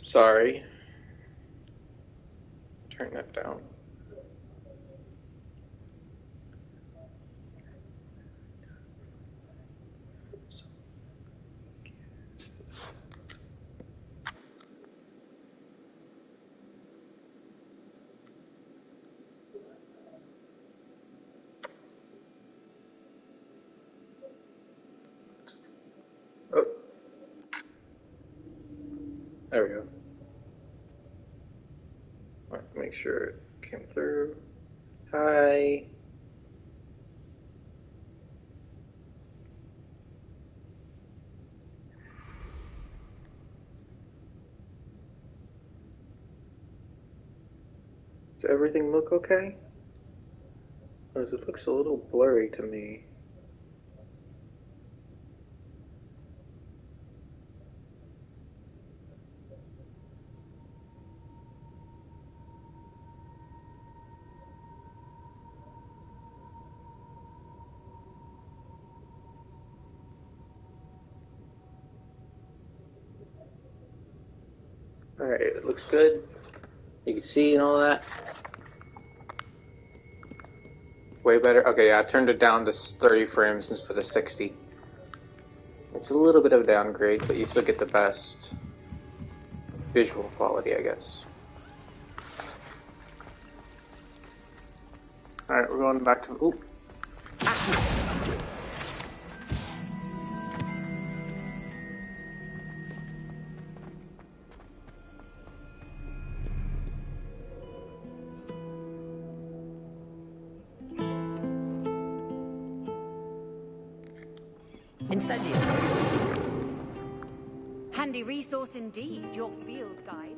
Sorry. Turn that down. Oh. There we go. Right, make sure it came through. Hi. Does everything look okay? Because it looks a little blurry to me. Alright, it looks good. You can see and all that. Way better. Okay, yeah, I turned it down to 30 frames instead of 60. It's a little bit of a downgrade, but you still get the best visual quality, I guess. Alright, we're going back to... Oop. Incendio. Handy resource indeed, your field guide.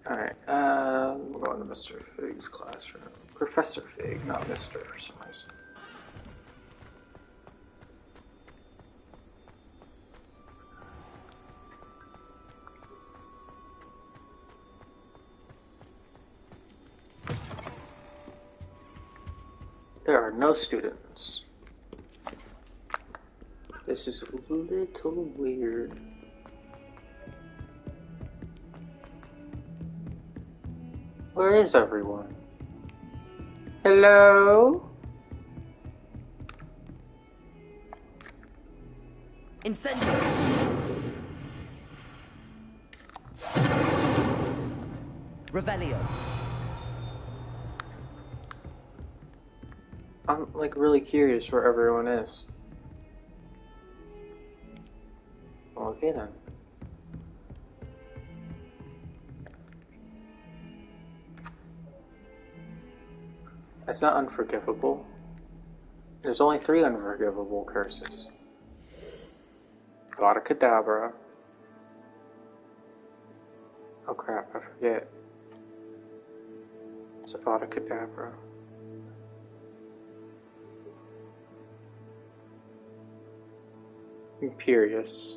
Alright, we're going to Mr. Fig's classroom. Professor Fig, not Mr. for some reason. There are no students. This is a little weird. Where is everyone? Hello? Incendio. Revelio. I'm like really curious where everyone is. Okay then. That's not unforgivable. There's only 3 unforgivable curses. Avada Kedavra. Oh crap, I forget. It's Avada Kedavra. Imperious.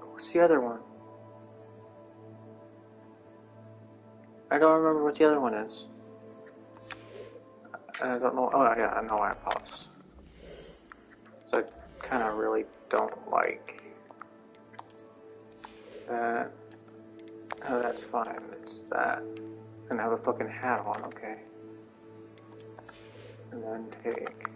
What's the other one? I don't remember what the other one is. And I don't know. Oh yeah, I know I apologize. So I kind of really don't like that. Oh, that's fine. It's that. And have a fucking hat on, okay. And then take.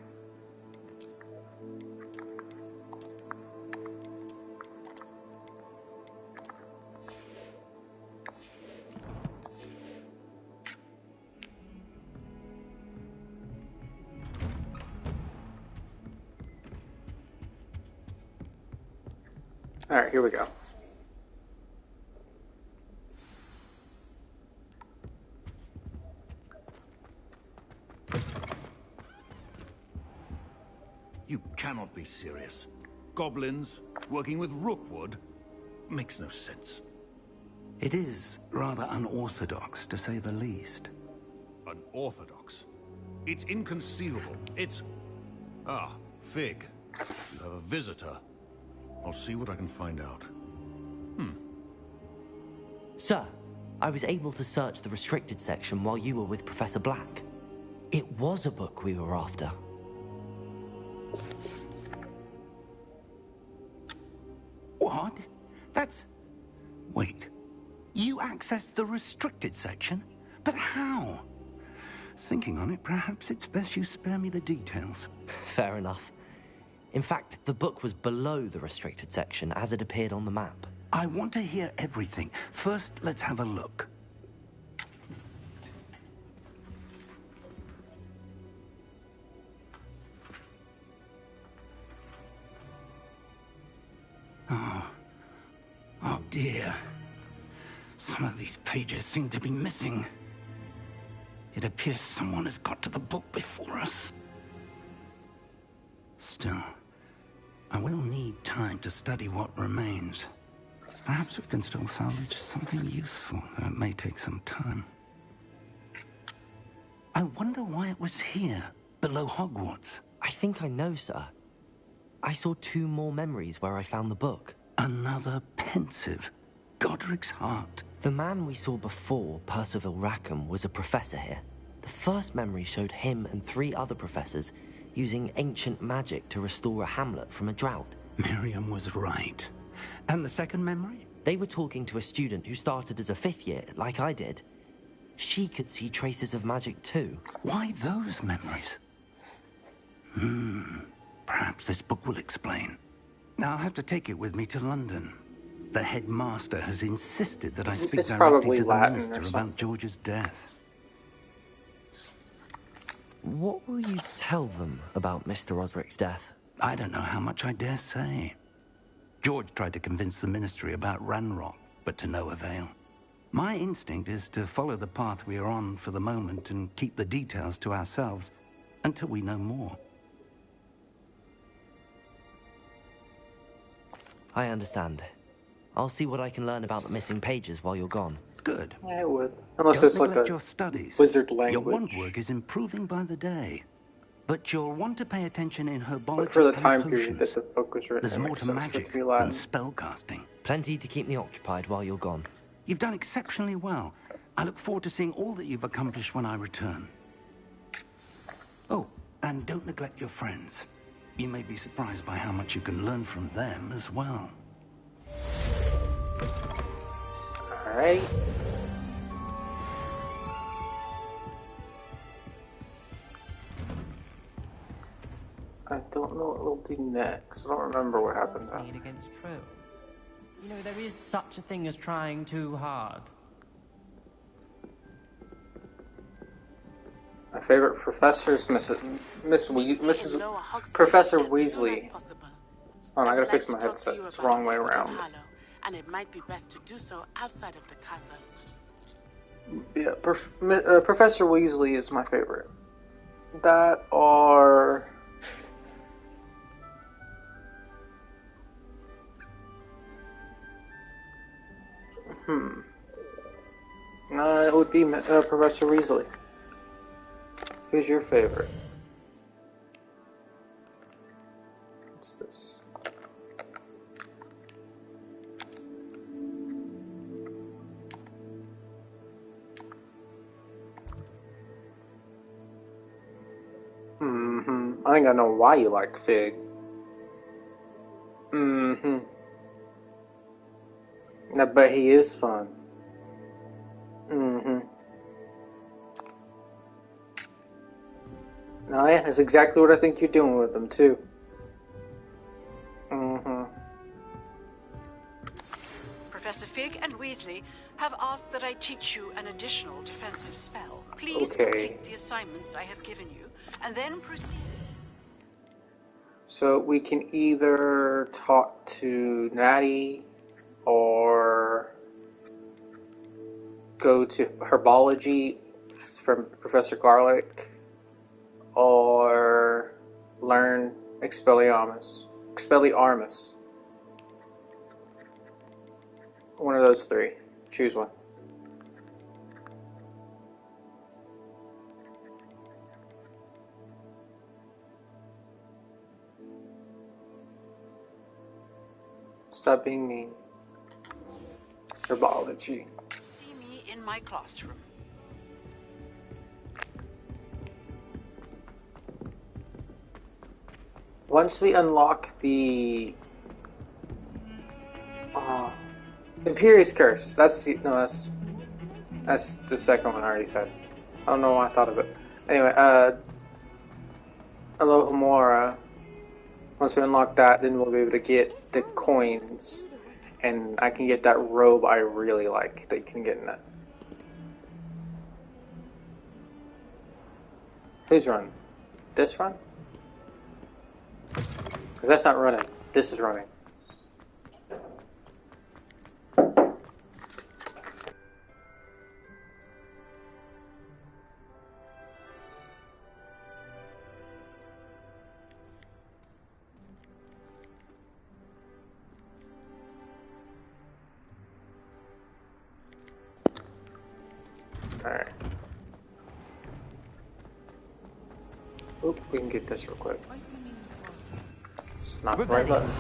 Alright, here we go. You cannot be serious. Goblins working with Rookwood makes no sense. It is rather unorthodox, to say the least. Unorthodox? It's inconceivable. It's... Ah, Fig. You have a visitor. I'll see what I can find out. Sir, I was able to search the restricted section while you were with Professor Black. It was a book we were after. What? That's... Wait. You accessed the restricted section? But how? Thinking on it, perhaps it's best you spare me the details. Fair enough. In fact, the book was below the restricted section as it appeared on the map. I want to hear everything. First, let's have a look. Oh dear. Some of these pages seem to be missing. It appears someone has got to the book before us. Still, I will need time to study what remains. Perhaps we can still salvage something useful, though it may take some time. I wonder why it was here, below Hogwarts. I think I know, sir. I saw 2 more memories where I found the book. Another pensive. Godric's heart. The man we saw before, Percival Rackham, was a professor here. The first memory showed him and 3 other professors using ancient magic to restore a hamlet from a drought. Miriam was right. And the second memory? They were talking to a student who started as a 5th year, like I did. She could see traces of magic too. Why those memories? Perhaps this book will explain. I'll have to take it with me to London. The headmaster has insisted that I speak It's directly probably to the Latin or minister something. about George's death. What will you tell them about Mr. Osric's death? I don't know how much I dare say. George tried to convince the ministry about Ranrock, but to no avail. My instinct is to follow the path we are on for the moment and keep the details to ourselves until we know more. I understand. I'll see what I can learn about the missing pages while you're gone. Good. Yeah, it would. Unless Don't it's like neglect a your studies. wizard Your language. wand work is improving by the day. But you'll want to pay attention in herbology But for the and time potions. period that the book was written, There's it more makes to sense for it magic to be than Latin. spellcasting. Plenty to keep me occupied while you're gone. You've done exceptionally well. I look forward to seeing all that you've accomplished when I return. Oh, and don't neglect your friends. You may be surprised by how much you can learn from them as well. Alright. I don't know what we'll do next. I don't remember what happened then. Need against trolls. You know, there is such a thing as trying too hard. My favorite professor is Mrs. Professor Weasley. Oh, I gotta fix my headset. It's the wrong way around. And it might be best to do so outside of the castle. Yeah, Professor Weasley is my favorite. That are... It would be Professor Weasley. Who's your favorite? What's this? I think I know why you like Fig. I bet he is fun. No, yeah, that's exactly what I think you're doing with him, too. Professor Fig and Weasley have asked that I teach you an additional defensive spell. Please Okay. complete the assignments I have given you, and then proceed. So we can either talk to Natty or go to Herbology from Professor Garlic or learn Expelliarmus. One of those 3. Choose one. Stop being mean. Herbology. in my classroom. Once we unlock the Imperious Curse, that's the second one I already said. I don't know why I thought of it. Anyway, Alohomora. Once we unlock that, then we'll be able to get the coins, and I can get that robe I really like that you can get in that. Who's run? This run? Because that's not running. This is running. Alright. Oop, we can get this real quick. It's not the right button.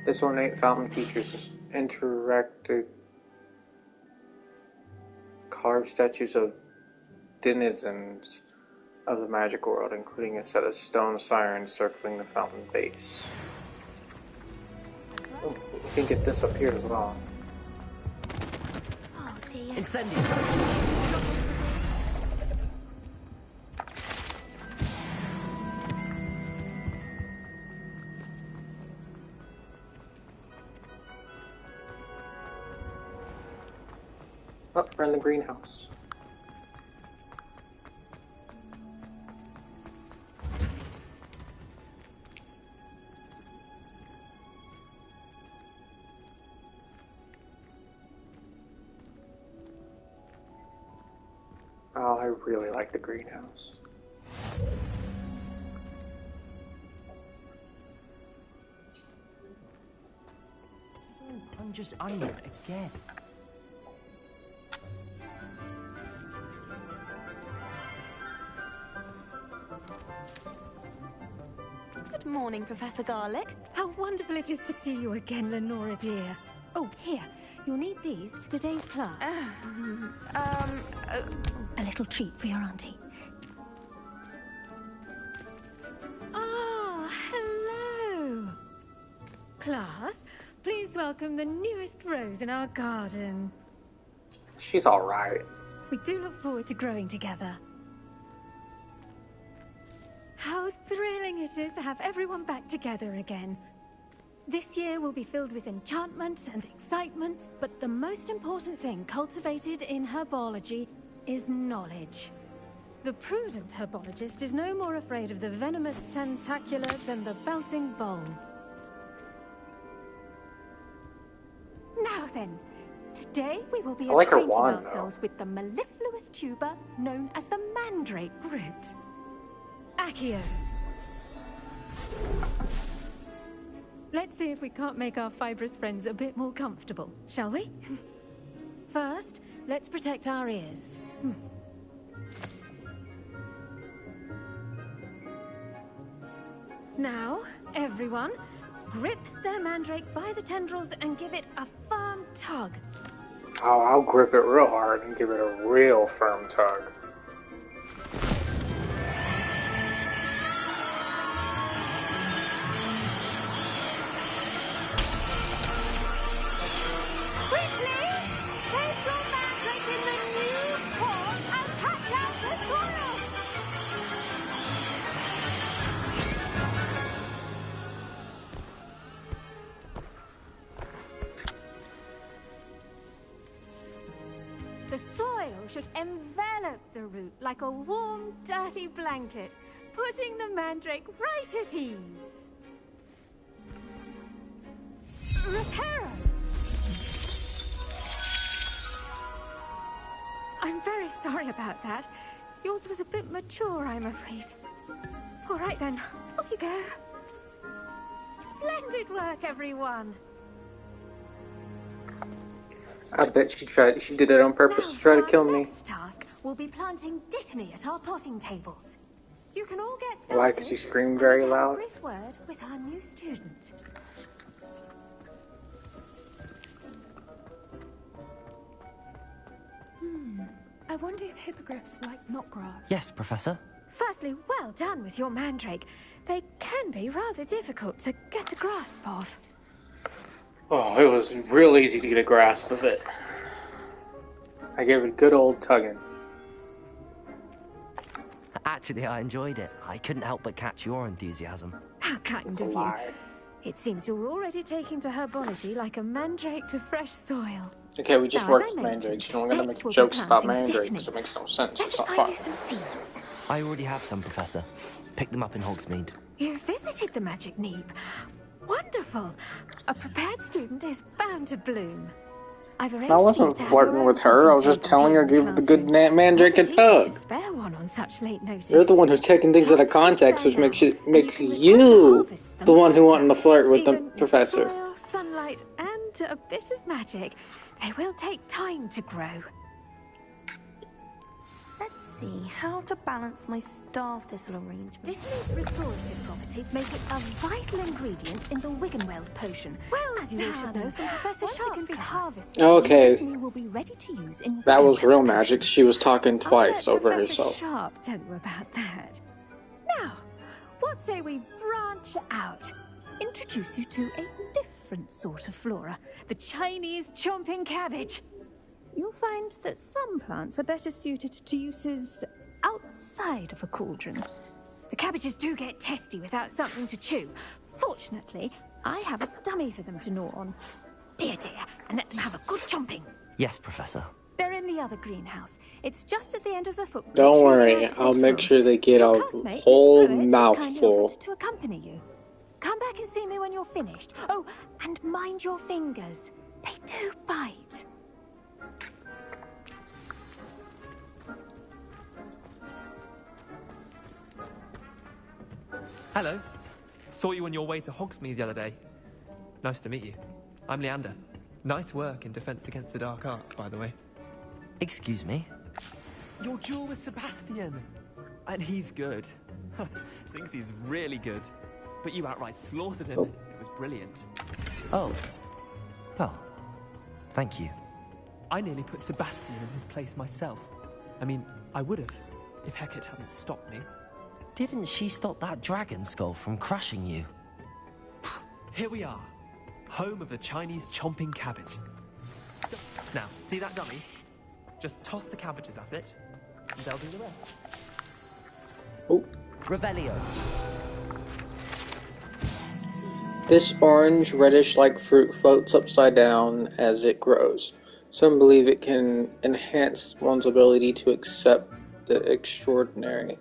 This ornate fountain features interactive carved statues of denizens of the magic world, including a set of stone sirens circling the fountain base. Oh, we can get this up here as well. Oh dear. Incendio. Oh, we're in the greenhouse. Oh, I really like the greenhouse. I'm just onion again. Good morning, Professor Garlick. How wonderful it is to see you again, Lenora dear. Oh, here. You'll need these for today's class. A little treat for your auntie. Ah, hello. Class, please welcome the newest rose in our garden. She's alright. We do look forward to growing together. How thrilling it is to have everyone back together again. This year will be filled with enchantment and excitement, but the most important thing cultivated in herbology is knowledge. The prudent herbologist is no more afraid of the venomous tentacula than the bouncing bowl. Now then, today we will be acquainting ourselves with the mellifluous tuber known as the mandrake root. Accio. Let's see if we can't make our fibrous friends a bit more comfortable, shall we? First, let's protect our ears. Now, everyone, grip their mandrake by the tendrils and give it a firm tug. Oh, I'll grip it real hard and give it a real firm tug. The soil should envelop the root like a warm, dirty blanket, putting the mandrake right at ease. Reparo! I'm very sorry about that. Yours was a bit mature, I'm afraid. All right then, off you go. Splendid work, everyone. I bet she did it on purpose to try to kill me. Next task will be planting dittany at our potting tables. You can all get started. Why? Because you scream very loud? Brief word with our new student. I wonder if hippogriffs like knotgrass. Yes, Professor. Firstly, well done with your mandrake. They can be rather difficult to get a grasp of. Oh, it was real easy to get a grasp of it. I gave it a good old tugging. Actually, I enjoyed it. I couldn't help but catch your enthusiasm. How kind It's of a you. lie. It seems you're already taking to herbology like a mandrake to fresh soil. Okay, we just Now, as worked I with mandrakes. mentioned, You know, we're gonna next make we'll be jokes about planting mandrakes. botany. It makes no sense. Let's It's not find fun. you some seeds. I already have some, Professor. Pick them up in Hogsmeade. You visited the Magic Neep. Wonderful. A prepared student is bound to bloom. I've arranged I for wasn't you to have flirting your own with her. I was printing just telling table her here give in the good classroom. mandrake a Wasn't easy tug. to spare one on such late notice. You're the one who's taking things out of context, which makes you the one who wanting to flirt with the Even with professor. soil, sunlight, and a bit of magic, they will take time to grow. Let's see how to balance my star thistle arrangement. Dittany's restorative properties make it a vital ingredient in the Wiggenweld potion. Well, as you all should know from Professor Sharp's class. Okay. Dittany will be ready to use in That was Wiggenweld real potion. magic. She was talking I'll twice let over Professor herself. Sharp tell you about that. Now, what say we branch out? Introduce you to a different sort of flora, the Chinese chomping cabbage. You'll find that some plants are better suited to uses outside of a cauldron. The cabbages do get testy without something to chew. Fortunately, I have a dummy for them to gnaw on. Be a dear and let them have a good chomping. Yes, Professor. They're in the other greenhouse. It's just at the end of the footbridge. Don't worry, leading onto I'll this make room. sure they get Your a classmate, Mr. whole Blewett, has kindly mouthful. offered to accompany you. Come back and see me when you're finished. Oh, and mind your fingers. They do bite. Hello. Saw you on your way to Hogsmeade the other day. Nice to meet you. I'm Leander. Nice work in Defense Against the Dark Arts, by the way. Excuse me? Your duel with Sebastian! And he's good. Thinks he's really good. But you outright slaughtered him. Oh. It was brilliant. Oh. Well, thank you. I nearly put Sebastian in his place myself. I mean, I would have, if Hecate hadn't stopped me. Didn't she stop that dragon skull from crushing you? Here we are. Home of the Chinese chomping cabbage. Now, see that dummy? Just toss the cabbages at it, and they'll do the rest. Oh. Revelio. This orange, reddish-like fruit floats upside down as it grows. Some believe it can enhance one's ability to accept the extraordinary.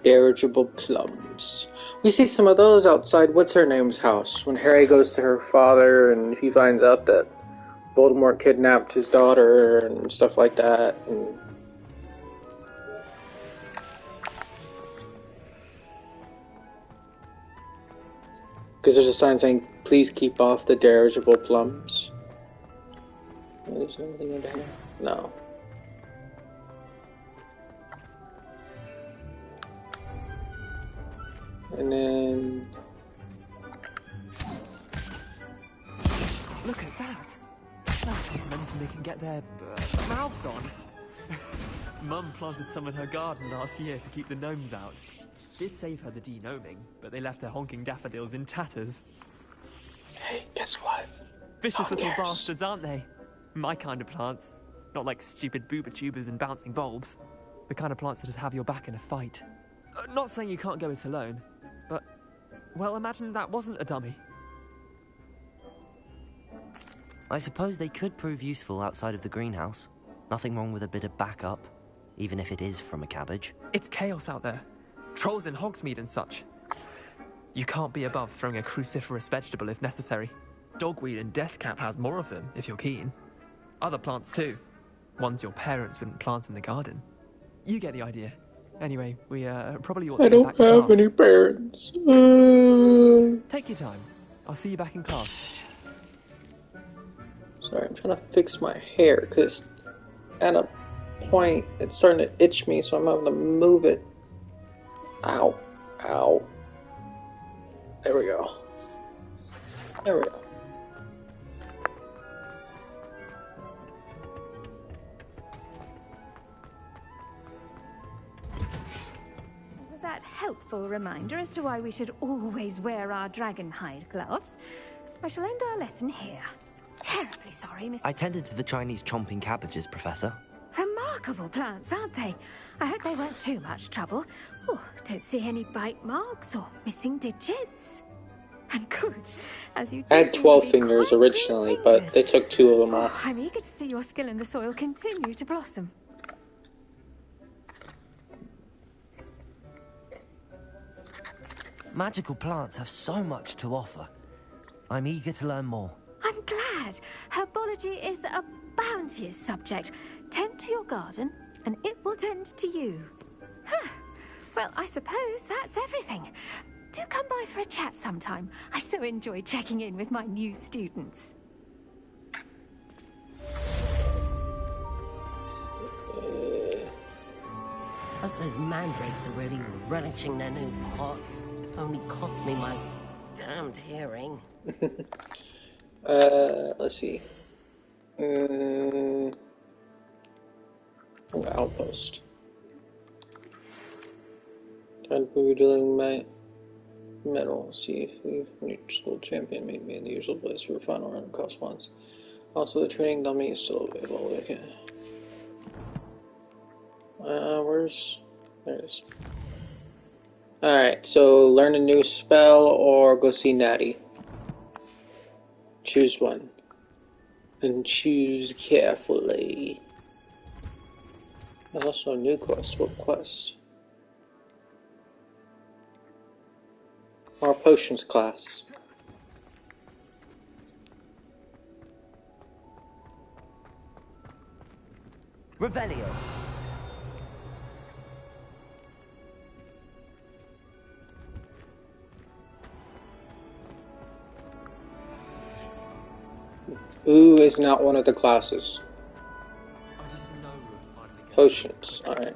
Dirigible plums. We see some of those outside what's-her-name's house when Harry goes to her father and he finds out that Voldemort kidnapped his daughter and stuff like that. And because there's a sign saying, please keep off the dirigible plums. Is there anything under here? No. And then... Look at that! That's taking anything they can get their mouths on. Mum planted some in her garden last year to keep the gnomes out. Did save her the de-gnoming, but they left her honking daffodils in tatters. Hey, guess what? Vicious little bastards, aren't they? My kind of plants. Not like stupid booba tubers and bouncing bulbs. The kind of plants that have your back in a fight. Not saying you can't go it alone, but... well, imagine that wasn't a dummy. I suppose they could prove useful outside of the greenhouse. Nothing wrong with a bit of backup, even if it is from a cabbage. It's chaos out there. Trolls in Hogsmeade and such. You can't be above throwing a cruciferous vegetable if necessary. Dogweed and deathcap has more of them, if you're keen. Other plants too. Ones your parents wouldn't plant in the garden. You get the idea. Anyway, we probably ought to get back to class. I don't have any parents. Take your time. I'll see you back in class. Sorry, I'm trying to fix my hair, because at a point, it's starting to itch me, so I'm having to move it. Ow. Ow. There we go. There we go. that helpful reminder as to why we should always wear our dragon hide gloves, I shall end our lesson here. Terribly sorry, Mr. I tended to the Chinese chomping cabbages, Professor. Remarkable plants, aren't they? I hope they weren't too much trouble. Oh, don't see any bite marks or missing digits. And good, as you I had do 12 seem to be fingers quite originally, green but fingers. they took 2 of them Oh, off. I'm eager to see your skill in the soil continue to blossom. Magical plants have so much to offer. I'm eager to learn more. I'm glad. Herbology is a bounteous subject. Tend to your garden, and it will tend to you. Huh. Well, I suppose that's everything. Do come by for a chat sometime. I so enjoy checking in with my new students. Hope those mandrakes are really relishing their new pots. Only cost me my damned hearing. Let's see. Outpost. Time for dealing my medal. See if we've school champion made me in the usual place for a final round of cost once. Also, the training dummy is still available. Okay. There it is. Alright, so learn a new spell or go see Natty. Choose one. And choose carefully. There's also a new quest. What quest? Our potions class. Revelio. Ooh is not one of the classes. I just know we'll finally get Potions, alright.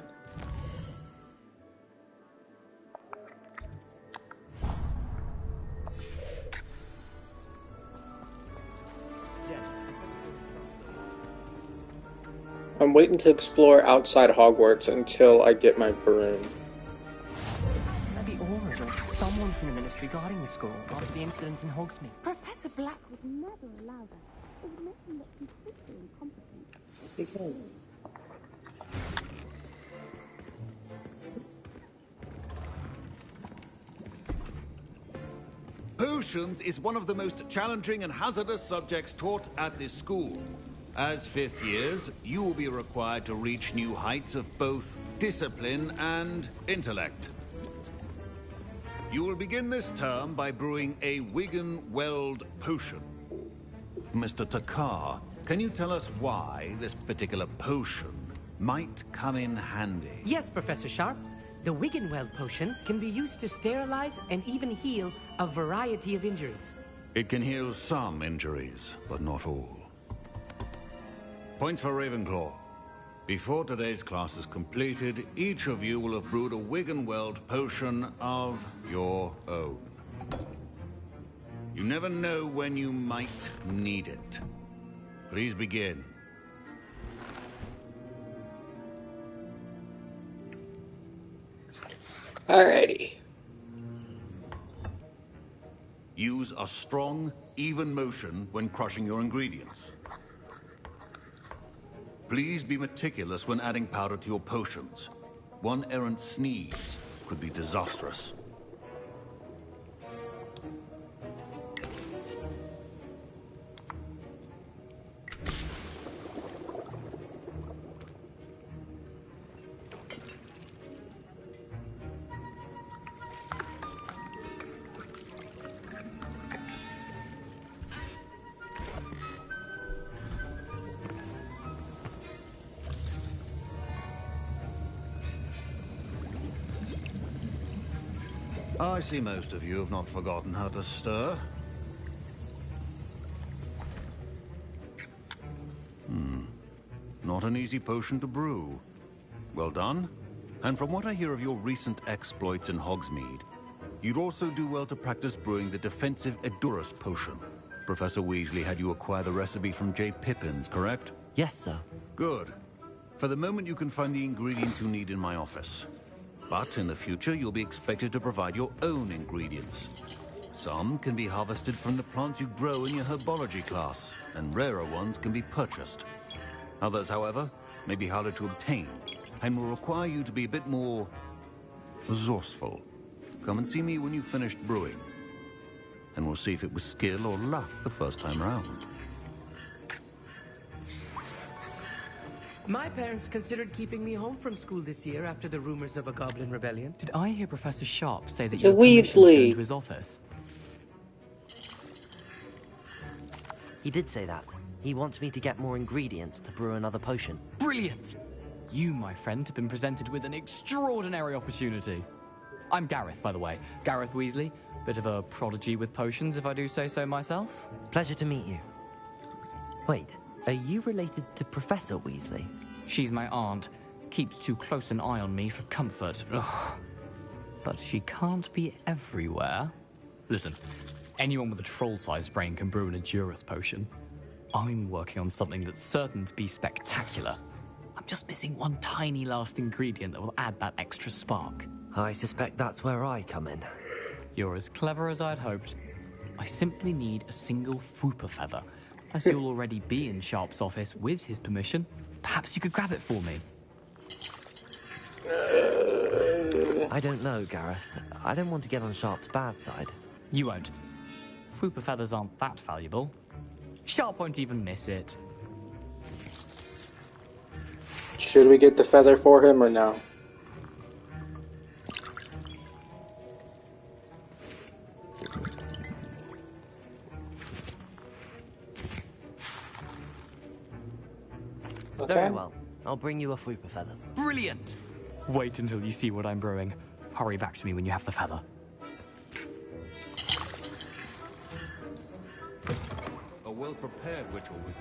I'm waiting to explore outside Hogwarts until I get my broom. Maybe Aura's or someone from the ministry guarding the school after the incident in Hogsmeade. Professor Black would never allow that. It would make him look completely incompetent. Potions is one of the most challenging and hazardous subjects taught at this school. As 5th years, you will be required to reach new heights of both discipline and intellect. You will begin this term by brewing a Wigan-Weld potion. Mr. Takar, can you tell us why this particular potion might come in handy? Yes, Professor Sharp. The Wiggenweld potion can be used to sterilize and even heal a variety of injuries. It can heal some injuries, but not all. Point for Ravenclaw. Before today's class is completed, each of you will have brewed a Wiggenweld potion of your own. You never know when you might need it. Please begin. Alrighty. Use a strong, even motion when crushing your ingredients. Please be meticulous when adding powder to your potions. One errant sneeze could be disastrous. I see most of you have not forgotten how to stir. Not an easy potion to brew. Well done. And from what I hear of your recent exploits in Hogsmeade, you'd also do well to practice brewing the defensive Edurus potion. Professor Weasley had you acquire the recipe from J. Pippin's, correct? Yes, sir. Good. For the moment, you can find the ingredients you need in my office. But in the future, you'll be expected to provide your own ingredients. Some can be harvested from the plants you grow in your herbology class, and rarer ones can be purchased. Others, however, may be harder to obtain, and will require you to be a bit more resourceful. Come and see me when you've finished brewing, and we'll see if it was skill or luck the first time around. My parents considered keeping me home from school this year after the rumors of a goblin rebellion. Did I hear Professor Sharp say that It's you a were permissioned to go Weasley. into his office? He did say that. He wants me to get more ingredients to brew another potion. Brilliant! You, my friend, have been presented with an extraordinary opportunity. I'm Gareth, by the way. Gareth Weasley. Bit of a prodigy with potions, if I do say so myself. Pleasure to meet you. Wait, are you related to Professor Weasley? She's my aunt. Keeps too close an eye on me for comfort. Ugh. But she can't be everywhere. Listen, anyone with a troll-sized brain can brew an Edurus potion. I'm working on something that's certain to be spectacular. I'm just missing one tiny last ingredient that will add that extra spark. I suspect that's where I come in. You're as clever as I'd hoped. I simply need a single Fwooper feather. As you'll already be in Sharp's office with his permission, perhaps you could grab it for me. I don't know, Gareth. I don't want to get on Sharp's bad side. You won't. Fwooper feathers aren't that valuable. Sharp won't even miss it. Should we get the feather for him or no? Okay. Very well. I'll bring you a Fwooper feather. Brilliant! Wait until you see what I'm brewing. Hurry back to me when you have the feather. A well-prepared ritual with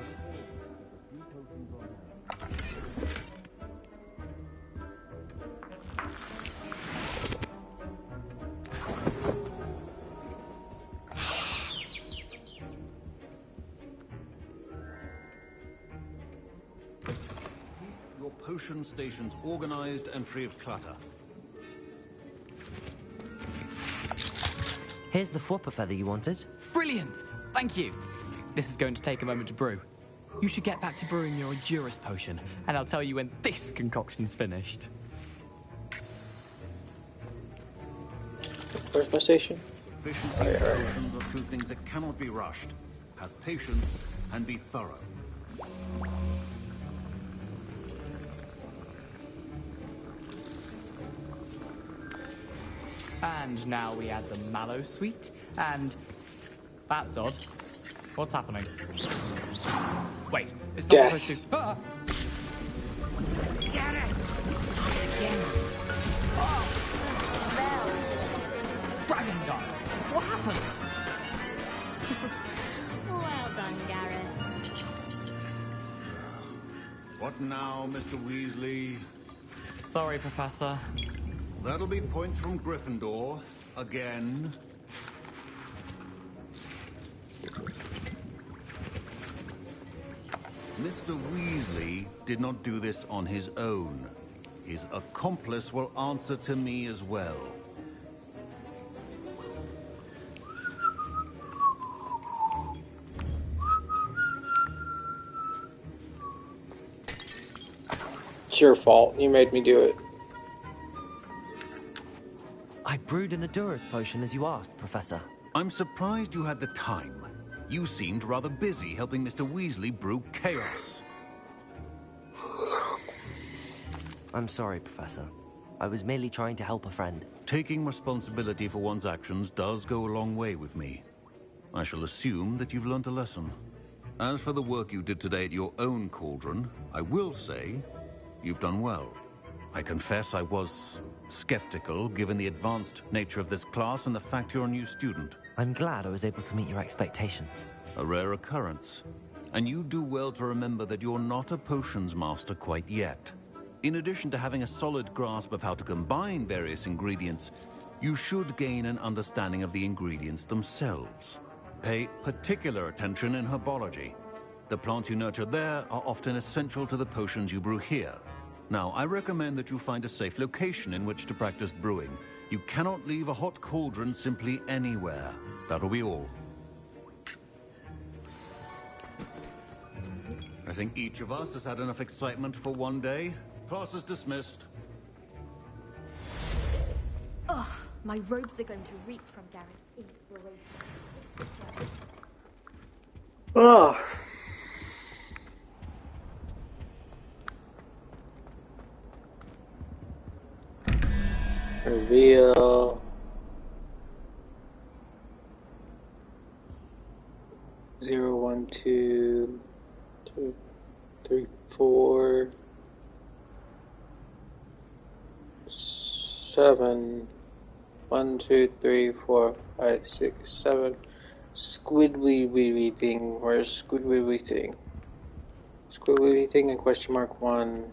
your potion stations organized and free of clutter. Here's the Fwooper feather you wanted. Brilliant! Thank you! This is going to take a moment to brew. You should get back to brewing your Edurus potion, and I'll tell you when this concoction's finished. Where's my station? Efficiency and potions are two things that cannot be rushed. Have patience and be thorough. And now we add the mallow sweet, and... That's odd. What's happening? Wait, it's not Death. supposed to... Ah! Get it! Dragon Dog! What happened? Well done, Gareth. What now, Mr. Weasley? Sorry, Professor. That'll be points from Gryffindor. Again. Mr. Weasley did not do this on his own. His accomplice will answer to me as well. It's your fault. You made me do it. I brewed an Edurus potion as you asked, Professor. I'm surprised you had the time. You seemed rather busy helping Mr. Weasley brew chaos. I'm sorry, Professor. I was merely trying to help a friend. Taking responsibility for one's actions does go a long way with me. I shall assume that you've learnt a lesson. As for the work you did today at your own cauldron, I will say you've done well. I confess I was skeptical, given the advanced nature of this class and the fact you're a new student. I'm glad I was able to meet your expectations. A rare occurrence. And you do well to remember that you're not a potions master quite yet. In addition to having a solid grasp of how to combine various ingredients, you should gain an understanding of the ingredients themselves. Pay particular attention in herbology. The plants you nurture there are often essential to the potions you brew here. Now, I recommend that you find a safe location in which to practice brewing. You cannot leave a hot cauldron simply anywhere. That'll be all. I think each of us has had enough excitement for one day. Class is dismissed. Ugh, my robes are going to reek from Garrett's inspiration. Oh. Reveal 0, 1, 2, 2, 3, 4, 7, 1, 2, 3, 4, 5, 6, 7. Squidwee thing. Where's Squidwee thing? Squidwee thing and question mark 1.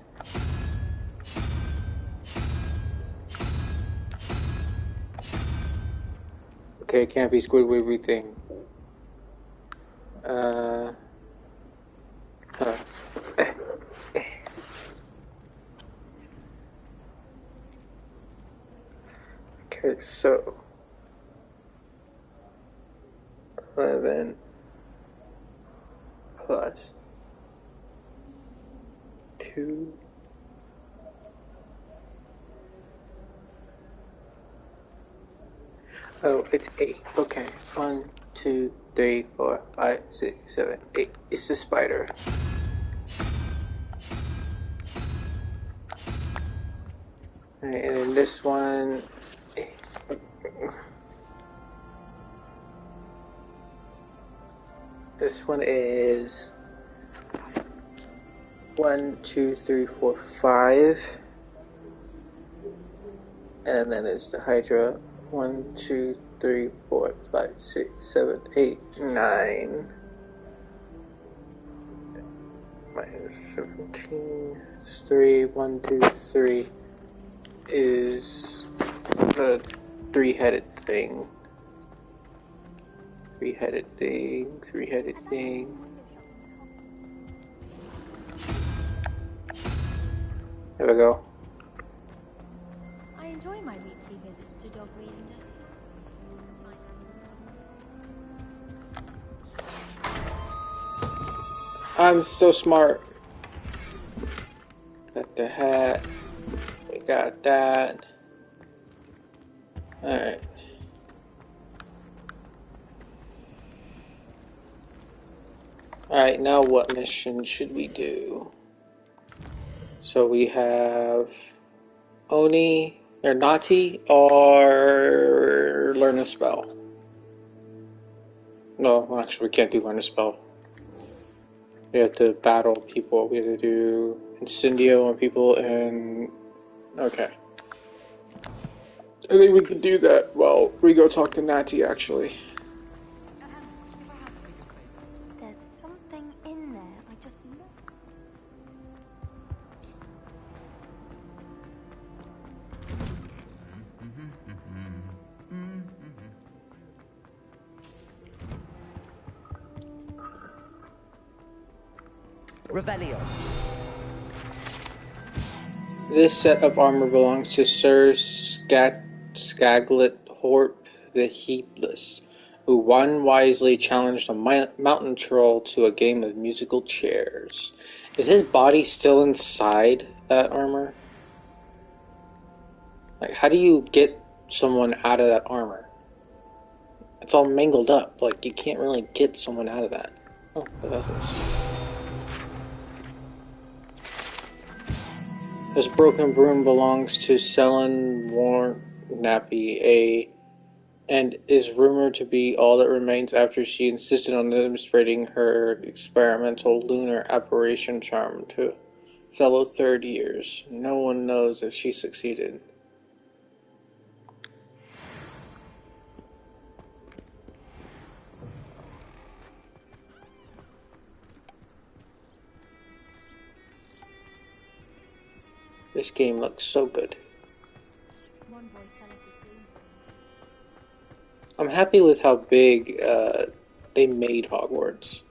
Okay, it can't be Squidwee thing. Huh. Okay, so 11 plus 2 oh, it's 8. Okay, 1, 2, 3, 4, 5, 6, 7, 8. It's the spider. Alright, and then this one. This one is 1, 2, 3, 4, 5. And then it's the Hydra. 1, 2, 3, 4, 5, 6, 7, 8, 9. Minus 17. It's 3, 1, 2, 3 is the 3-headed thing. 3-headed thing, 3-headed thing. There we go. I enjoy my weekly visits to Dogweed and I'm so smart. Got the hat. We got that. Alright. Alright, now what mission should we do? So we have Oni, or Nati, or learn a spell. No, actually we can't do learn a spell. We have to battle people. We have to do Incendio on people and... Okay. I think we can do that while we go talk to Nati, actually. There's something in there. I just know. Revelio. This set of armor belongs to Sir Skaglit Horp the Heapless, who unwisely challenged a mountain troll to a game of musical chairs. Is his body still inside that armor? Like, how do you get someone out of that armor? It's all mangled up. Like, you can't really get someone out of that. Oh, what is this? This broken broom belongs to Selen Warnappy, and is rumored to be all that remains after she insisted on demonstrating her experimental lunar apparition charm to fellow third years. No one knows if she succeeded. This game looks so good. I'm happy with how big they made Hogwarts.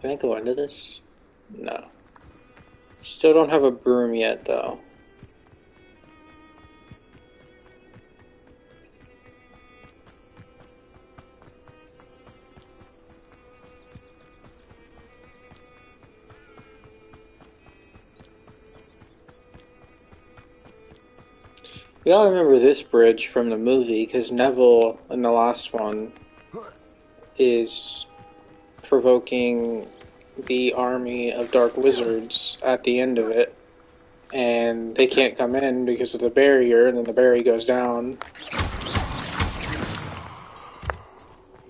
Can I go into this? No. Still don't have a broom yet, though. We all remember this bridge from the movie, because Neville, in the last one, is provoking the army of dark wizards at the end of it, and they can't come in because of the barrier, and then the barrier goes down.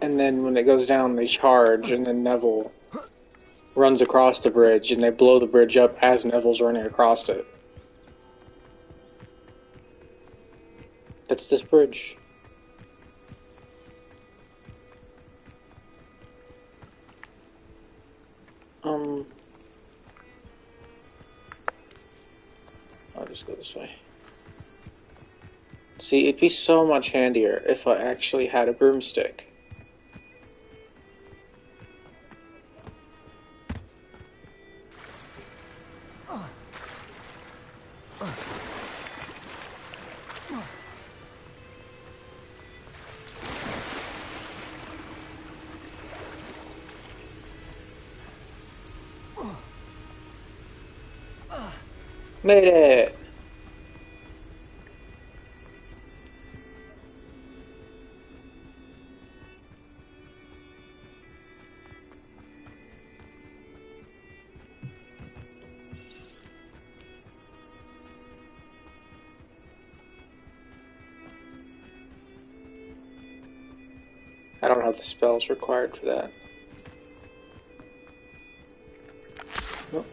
And then when it goes down, they charge, and then Neville runs across the bridge, and they blow the bridge up as Neville's running across it. That's this bridge. I'll just go this way. See, it'd be so much handier if I actually had a broomstick. Made it! I don't have the spells required for that. Nope.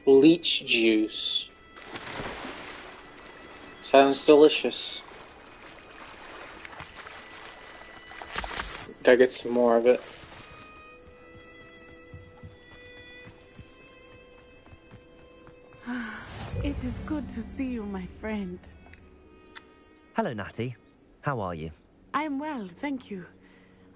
Leech juice. Sounds delicious. Gotta get some more of it. It is good to see you, my friend. Hello, Natty. How are you? I am well, thank you.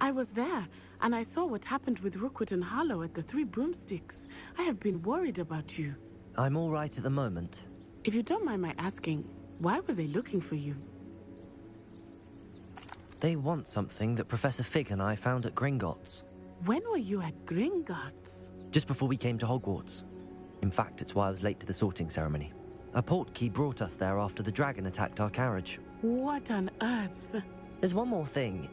I was there, and I saw what happened with Rookwood and Harlow at the Three Broomsticks. I have been worried about you. I'm all right at the moment. If you don't mind my asking, why were they looking for you? They want something that Professor Fig and I found at Gringotts. When were you at Gringotts? Just before we came to Hogwarts. In fact, it's why I was late to the sorting ceremony. A portkey brought us there after the dragon attacked our carriage. What on earth? There's one more thing.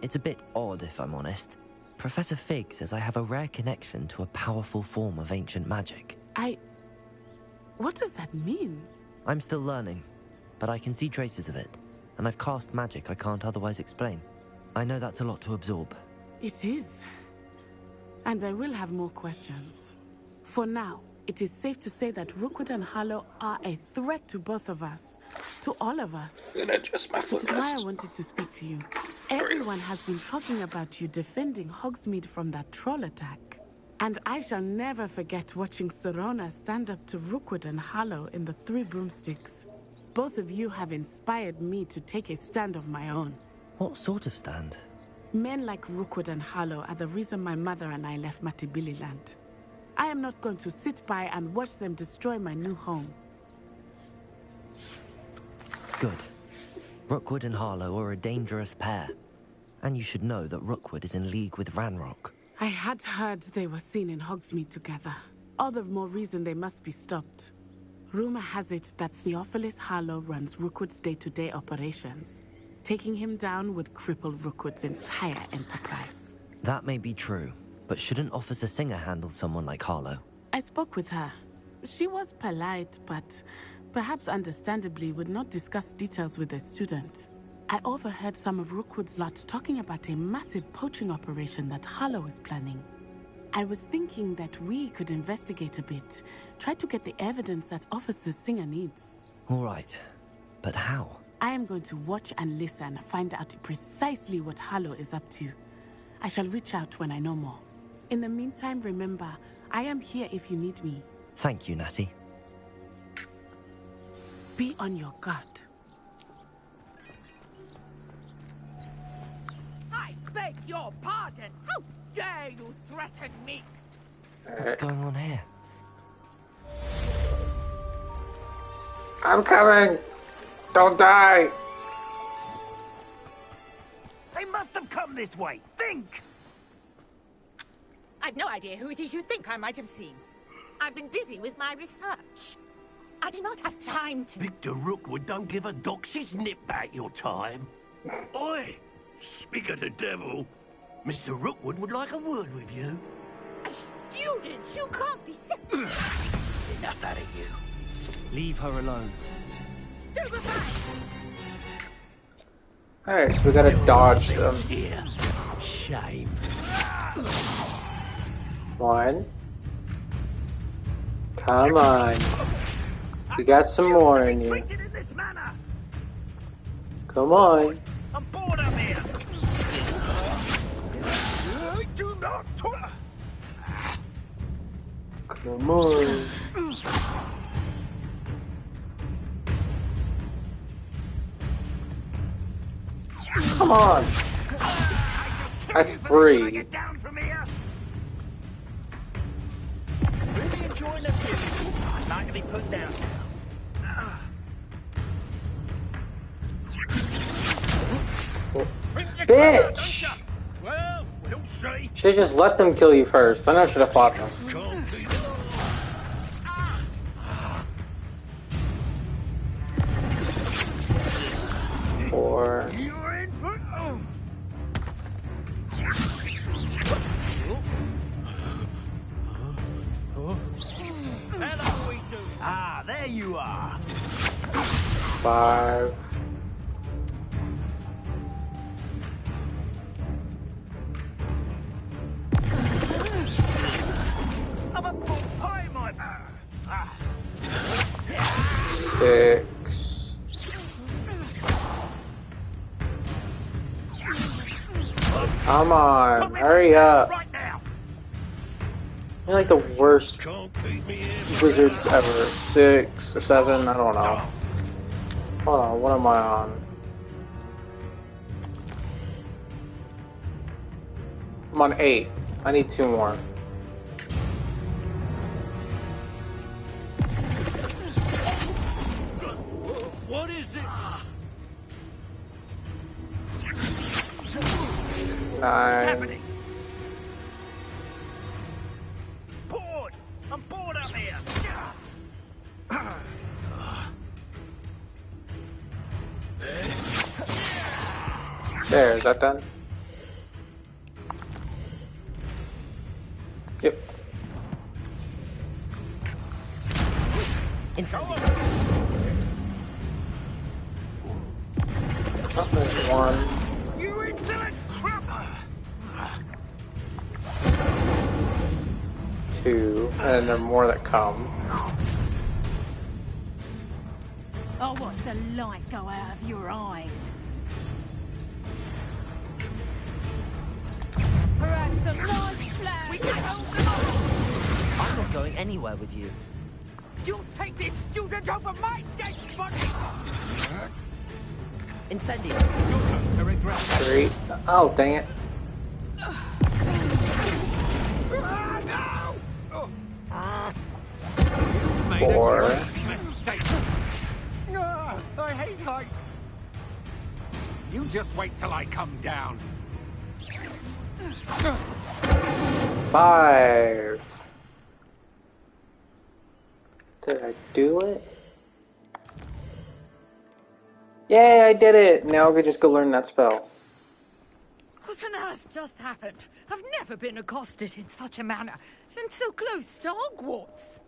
It's a bit odd, if I'm honest. Professor Fig says I have a rare connection to a powerful form of ancient magic. What does that mean? I'm still learning, but I can see traces of it, and I've cast magic I can't otherwise explain. I know that's a lot to absorb. It is. And I will have more questions. For now, it is safe to say that Rookwood and Harlow are a threat to both of us. To all of us. I'm gonna adjust my Which is why I wanted to speak to you. Everyone has been talking about you defending Hogsmeade from that troll attack. And I shall never forget watching Serona stand up to Rookwood and Harlow in the Three Broomsticks. Both of you have inspired me to take a stand of my own. What sort of stand? Men like Rookwood and Harlow are the reason my mother and I left Matibililand. I am not going to sit by and watch them destroy my new home. Good. Rookwood and Harlow are a dangerous pair. And you should know that Rookwood is in league with Ranrock. I had heard they were seen in Hogsmeade together. All the more reason they must be stopped. Rumor has it that Theophilus Harlow runs Rookwood's day-to-day operations. Taking him down would cripple Rookwood's entire enterprise. That may be true, but shouldn't Officer Singer handle someone like Harlow? I spoke with her. She was polite, but perhaps understandably would not discuss details with a student. I overheard some of Rookwood's lot talking about a massive poaching operation that Harlow is planning. I was thinking that we could investigate a bit, try to get the evidence that Officer Singer needs. All right, but how? I am going to watch and listen, find out precisely what Harlow is up to. I shall reach out when I know more. In the meantime, remember, I am here if you need me. Thank you, Natty. Be on your guard. I beg your pardon. How dare you threaten me? What's going on here? I'm coming! Don't die! They must have come this way. Think! I've no idea who it is you think I might have seen. I've been busy with my research. I do not have time to... Victor Rookwood don't give a doxy's nip back your time. Oi! Speak of the devil. Mr. Rookwood would like a word with you. A student? You can't be serious. Enough out of you. Leave her alone. Stupefied! Alright, so we gotta dodge them. Here. Shame. One. Come on. We got some more in you. Come on. I'm bored up here. Do not talk. Come on. Come on. That's 3. Really enjoying this game. I'd like to be put down now. Bitch! Well, we'll see. Should've just let them kill you first. Then I should have fought them. 4. You're in for... Hello, we do. Ah, there you are. 5. I'm a full pie, my... 6. Come on, hurry up. You're like the worst wizards ever. 6 or 7, I don't know. Hold on, what am I on? I'm on 8. I need 2 more. What is it? 9. Bored! I'm bored up here! There, is that done? Yep. Incendiary. Oh, there's 1. You insolent crap! 2, and there are more that come. I'll watch the light go out of your eyes. Perhaps some nice flowers. We can hold them off! I'm not going anywhere with you. You'll take this student over my dead body! Incendiary. 3. Oh, dang it. Made 4. a great mistake. I hate heights. You just wait till I come down. 5. Did I do it? Yay, I did it! Now I could just go learn that spell. What on earth just happened? I've never been accosted in such a manner, and so close to Hogwarts.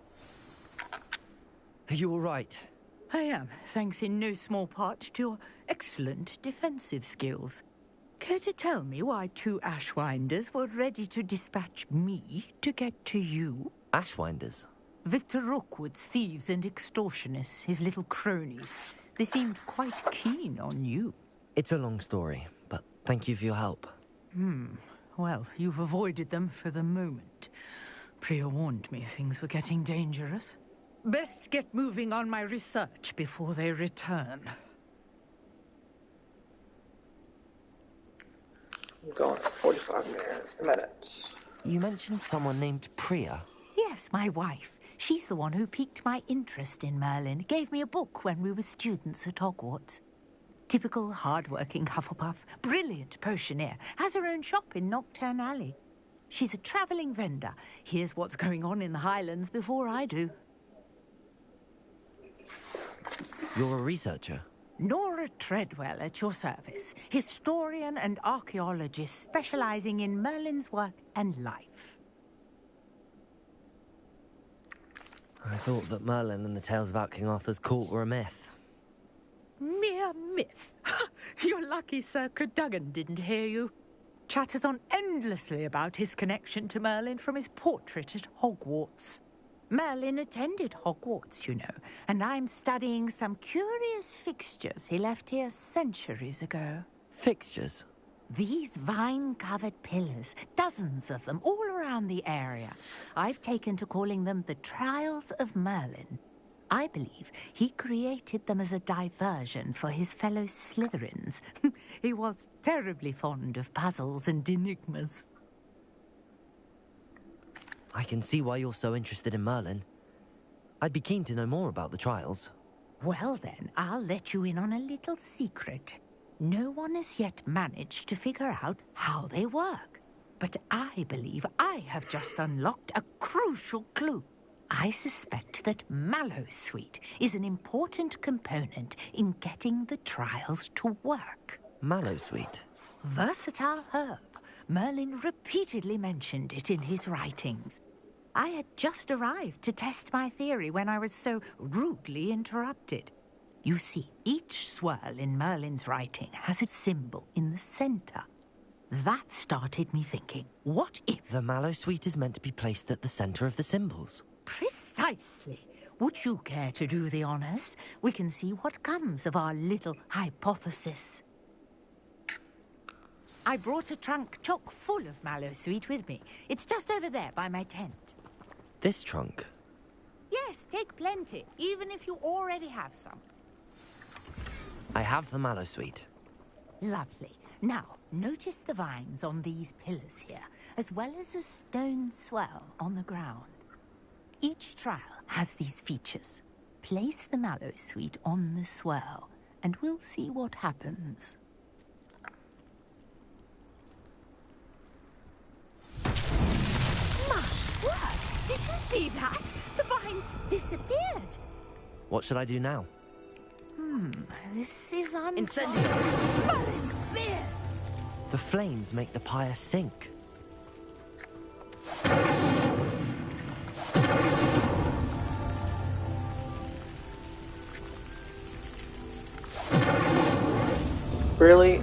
Are you all right? I am, thanks in no small part to your excellent defensive skills. Care to tell me why 2 Ashwinders were ready to dispatch me to get to you? Ashwinders? Victor Rookwood's thieves and extortionists, his little cronies. They seemed quite keen on you. It's a long story, but thank you for your help. Well, you've avoided them for the moment. Priya warned me things were getting dangerous. Best get moving on my research before they return. I'm going for 45 minutes. You mentioned someone named Priya. Yes, my wife. She's the one who piqued my interest in Merlin, gave me a book when we were students at Hogwarts. Typical hard-working Hufflepuff, brilliant potioneer, has her own shop in Knockturn Alley. She's a travelling vendor, hears what's going on in the Highlands before I do. You're a researcher? Nora Treadwell at your service, historian and archaeologist specialising in Merlin's work and life. I thought that Merlin and the tales about King Arthur's court were a myth. Mere myth. You're lucky Sir Cadogan didn't hear you. Chatters on endlessly about his connection to Merlin from his portrait at Hogwarts. Merlin attended Hogwarts, you know, and I'm studying some curious fixtures he left here centuries ago. Fixtures? These vine-covered pillars, dozens of them, all around the area. I've taken to calling them the Trials of Merlin. I believe he created them as a diversion for his fellow Slytherins. He was terribly fond of puzzles and enigmas. I can see why you're so interested in Merlin. I'd be keen to know more about the trials. Well then, I'll let you in on a little secret. No one has yet managed to figure out how they work. But I believe I have just unlocked a crucial clue. I suspect that Mallowsweet is an important component in getting the trials to work. Mallowsweet? Versatile herb. Merlin repeatedly mentioned it in his writings. I had just arrived to test my theory when I was so rudely interrupted. You see, each swirl in Merlin's writing has a symbol in the center. That started me thinking, what if... The Mallowsweet is meant to be placed at the center of the symbols. Precisely. Would you care to do the honors? We can see what comes of our little hypothesis. I brought a trunk chock full of Mallowsweet with me. It's just over there by my tent. This trunk? Yes, take plenty, even if you already have some. I have the Mallowsweet. Lovely. Now, notice the vines on these pillars here, as well as a stone swell on the ground. Each trial has these features. Place the Mallowsweet on the swirl, and we'll see what happens. My word! Did you see that? The vines disappeared. What should I do now? This is Incendio! Merlin's beard! The flames make the pyre sink. Really?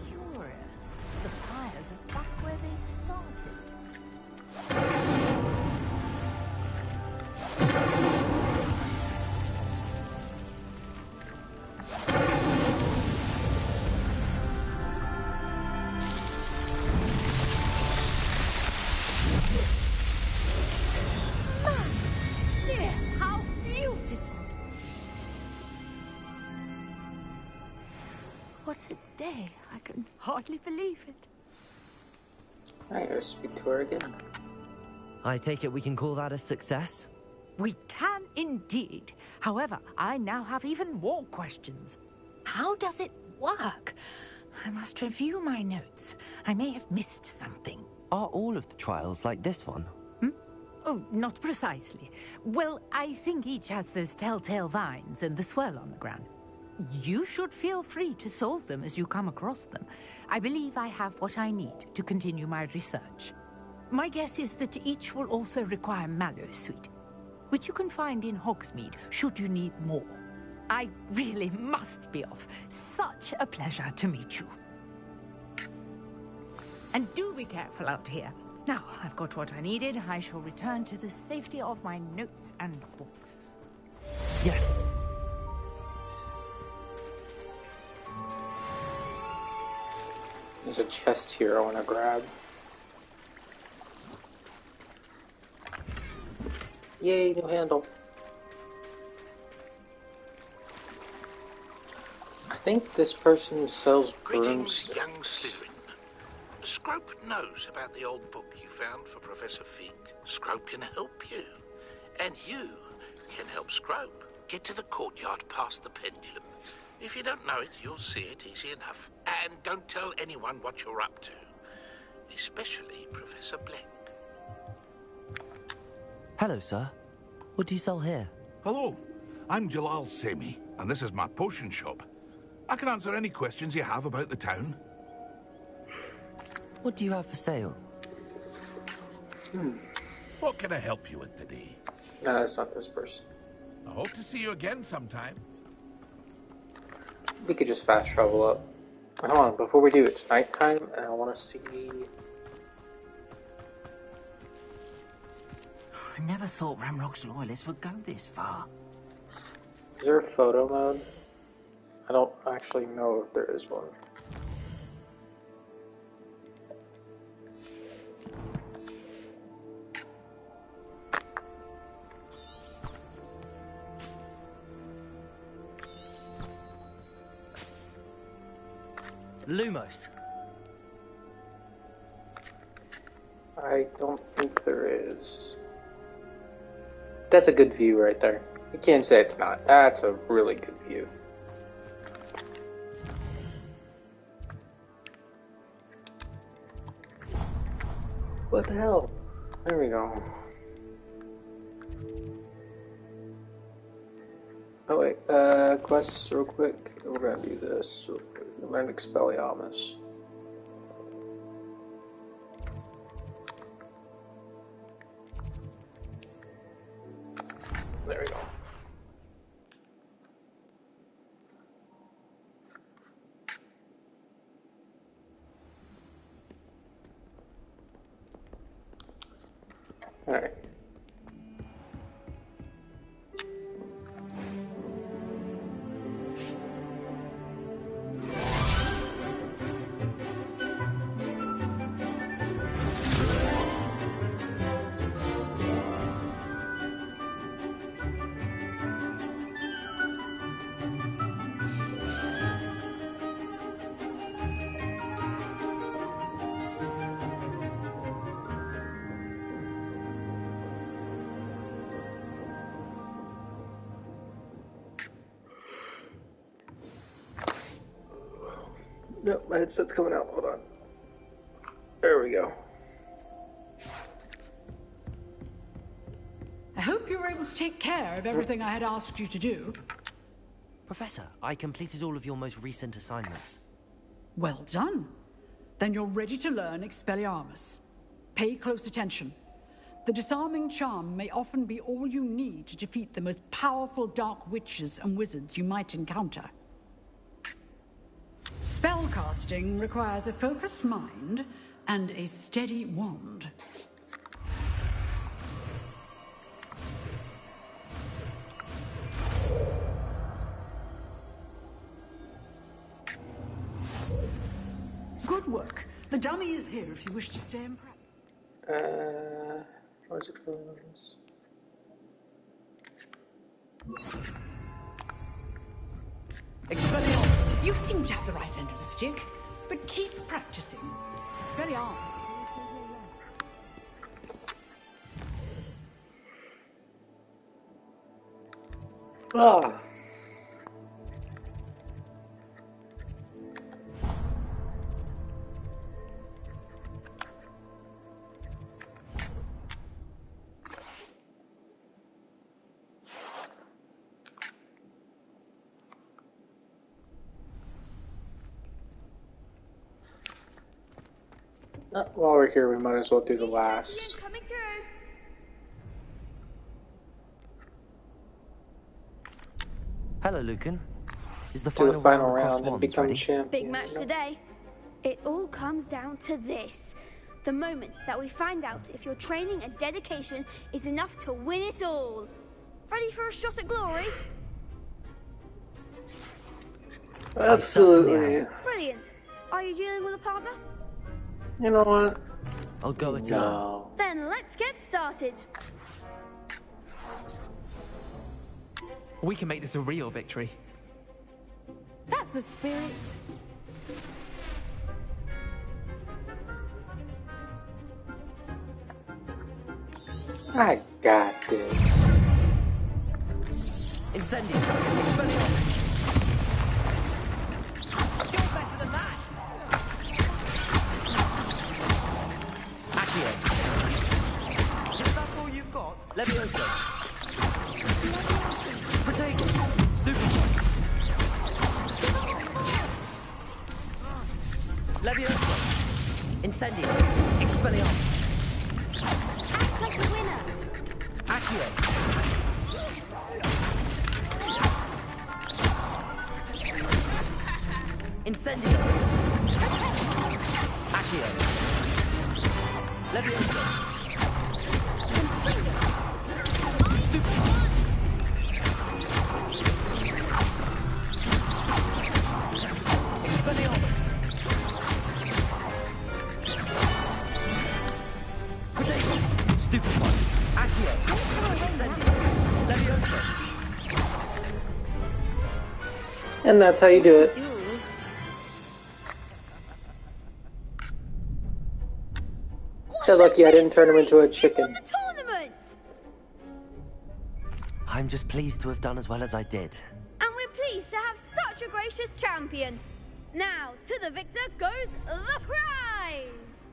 Curious. The pyres are back where they started. Dear, how beautiful! What a day. I can hardly believe it. Alright, let's speak to her again. I take it we can call that a success? We can indeed. However, I now have even more questions. How does it work? I must review my notes. I may have missed something. Are all of the trials like this one? Oh, not precisely. Well, I think each has those telltale vines and the swirl on the ground. You should feel free to solve them as you come across them. I believe I have what I need to continue my research. My guess is that each will also require Mallowsweet, which you can find in Hogsmeade should you need more. I really must be off. Such a pleasure to meet you. And do be careful out here. Now, I've got what I needed. I shall return to the safety of my notes and books. Yes. There's a chest here I want to grab. Yay, new handle. I think this person sells brooms. Greetings, young Slytherin. Scrope knows about the old book you found for Professor Fig. Scrope can help you. And you can help Scrope get to the courtyard past the pendulum. If you don't know it, you'll see it easy enough. And don't tell anyone what you're up to. Especially Professor Black. Hello, sir. What do you sell here? Hello, I'm Jalal Semi, and this is my potion shop. I can answer any questions you have about the town. What do you have for sale? What can I help you with today? No, that's not this person. I hope to see you again sometime. We could just fast travel up. Hold on, before we do, it's nighttime, and I want to see... I never thought Ramrock's loyalists would go this far. Is there a photo mode? I don't actually know if there is one. Lumos. I don't think there is. That's a good view right there. You can't say it's not. That's a really good view. What the hell? There we go. Oh wait, quests real quick. We're gonna do this real quick. Learn Expelliarmus. There we go. Alright. Nope, my headset's coming out. Hold on. There we go. I hope you were able to take care of everything I had asked you to do. Professor, I completed all of your most recent assignments. Well done. Then you're ready to learn Expelliarmus. Pay close attention. The disarming charm may often be all you need to defeat the most powerful dark witches and wizards you might encounter. Spellcasting requires a focused mind and a steady wand. Good work. The dummy is here if you wish to stay in practice. Where's it from? Expelliarmus, you seem to have the right end of the stick, but keep practicing. Expelliarmus. Ah. While we're here, we might as well do the last. Hello, Lucan. Is the Do final, the final round across round and wands become ready? champion. Big match today. It all comes down to this. The moment that we find out if your training and dedication is enough to win it all. Ready for a shot at glory? Absolutely. Brilliant. Are you dealing with a partner? You know what? I'll go it No. Then let's get started. We can make this a real victory. That's the spirit. I got this. Incendio. Expelliarmus. You're better than that! Accio. Is that all you've got? Levioso. Protego. Stupefy. Levioso. Incendio. Expelliarmus. Act like a winner. Accio. Incendio. Accio. Levioso. Stupefy. Expelliarmus. Protego. Stupefy. Accio. Incendio. Levioso. And that's how you do it. So lucky I didn't turn him into a chicken. Tournament! I'm just pleased to have done as well as I did. And we're pleased to have such a gracious champion. Now, to the victor goes the prize!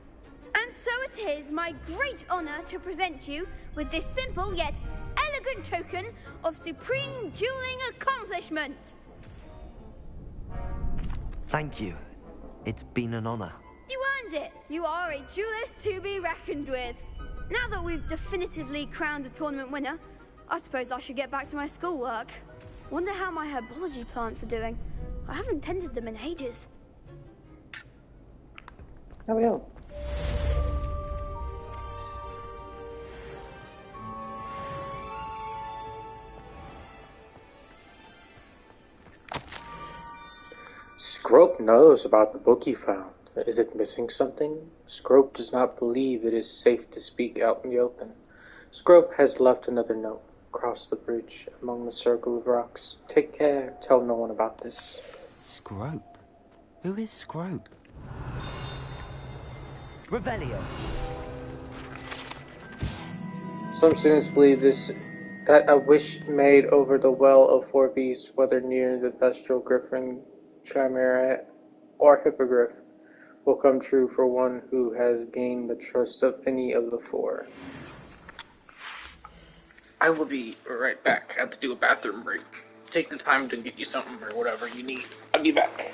And so it is my great honor to present you with this simple yet elegant token of supreme dueling accomplishment. Thank you. It's been an honor. You earned it. You are a duelist to be reckoned with. Now that we've definitively crowned the tournament winner, I suppose I should get back to my schoolwork. Wonder how my herbology plants are doing. I haven't tended them in ages. There we go. Scrope knows about the book he found. Is it missing something? Scrope does not believe it is safe to speak out in the open. Scrope has left another note. Cross the bridge among the circle of rocks. Take care. Tell no one about this. Scrope? Who is Scrope? Revelio. Some students believe that a wish made over the Well of Four Beasts, whether near the Thestral Griffin, Chimera, or Hippogriff, will come true for one who has gained the trust of any of the four. I will be right back. I have to do a bathroom break. Take the time to get you something or whatever you need. I'll be back.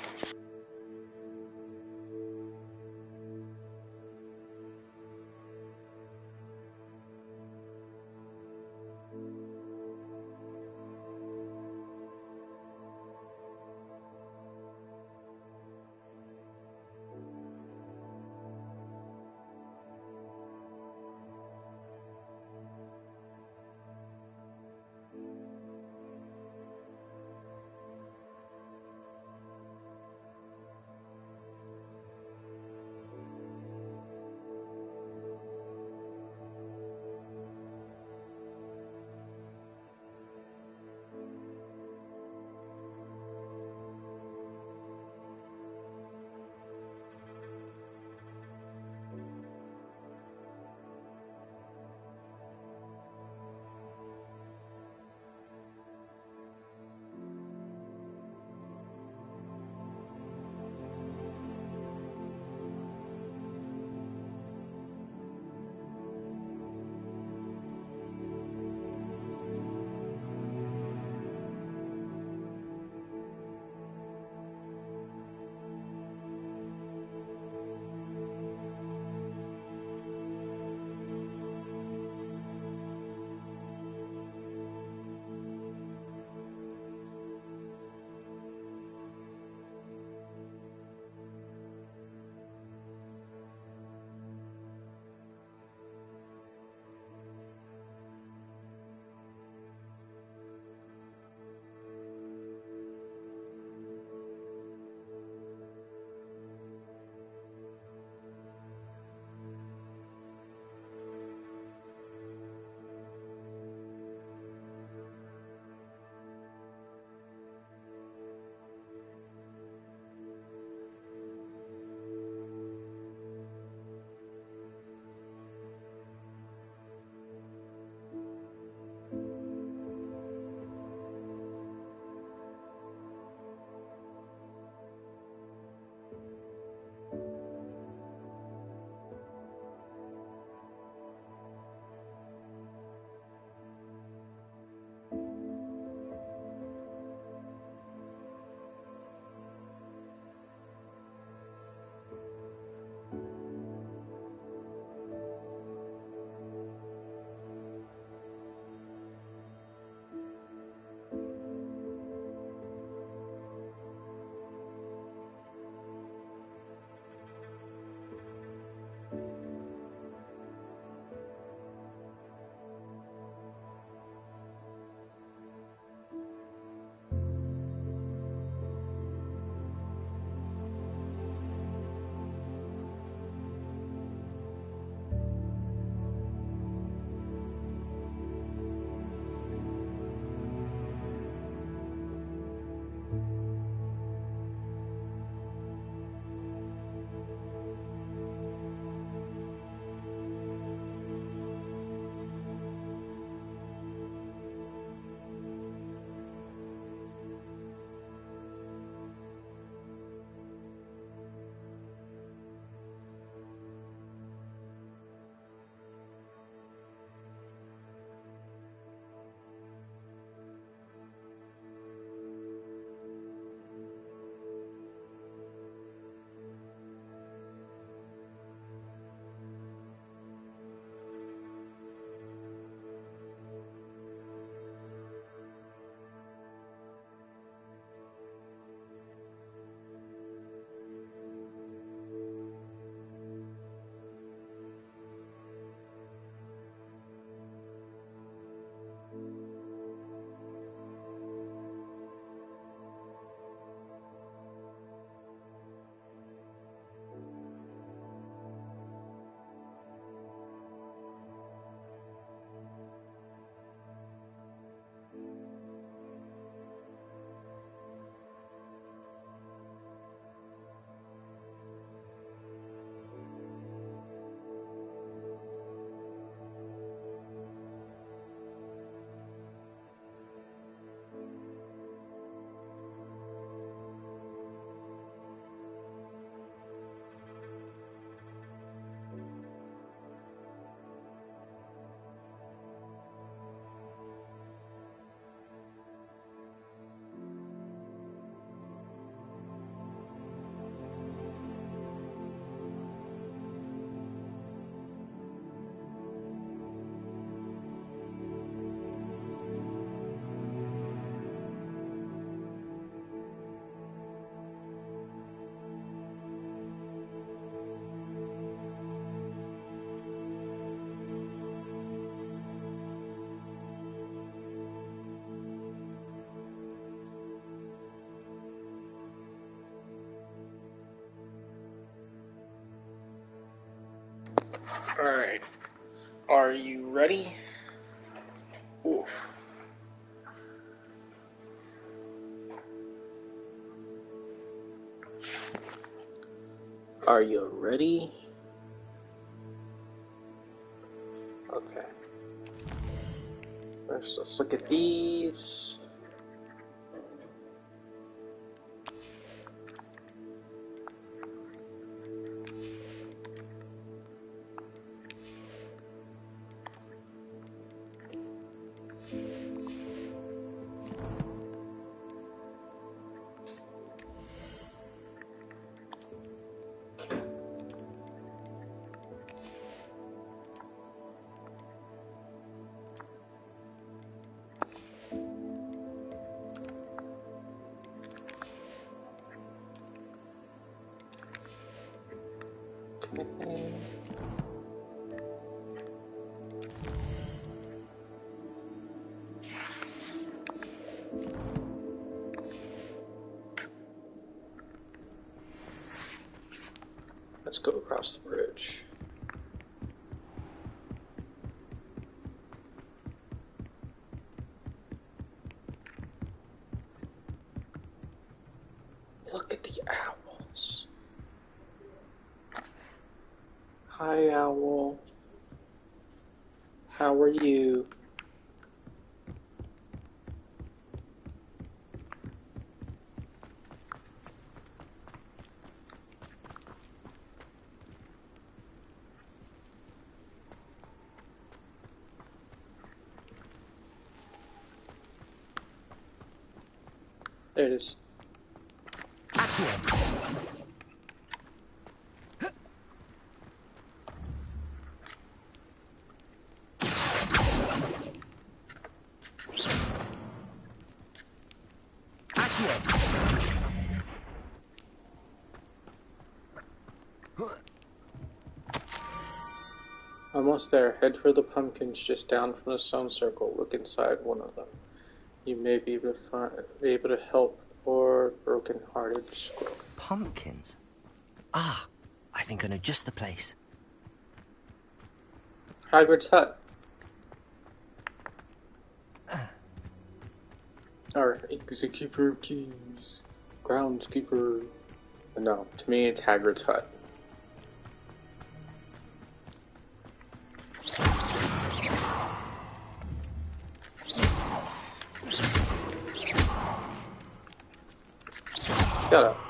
Alright. Are you ready? Oof. Are you ready? Okay. First, let's look at these. Okay. Let's go across the bridge. Look at the owls. Hi, owl. How are you? There it is. Almost there. Head for the pumpkins just down from the stone circle. Look inside one of them. You may be able to help poor, broken-hearted squirrel. Pumpkins? Ah, I think I know just the place. Hagrid's hut. Our executor of keys. Groundskeeper. No, to me it's Hagrid's hut. Shut up.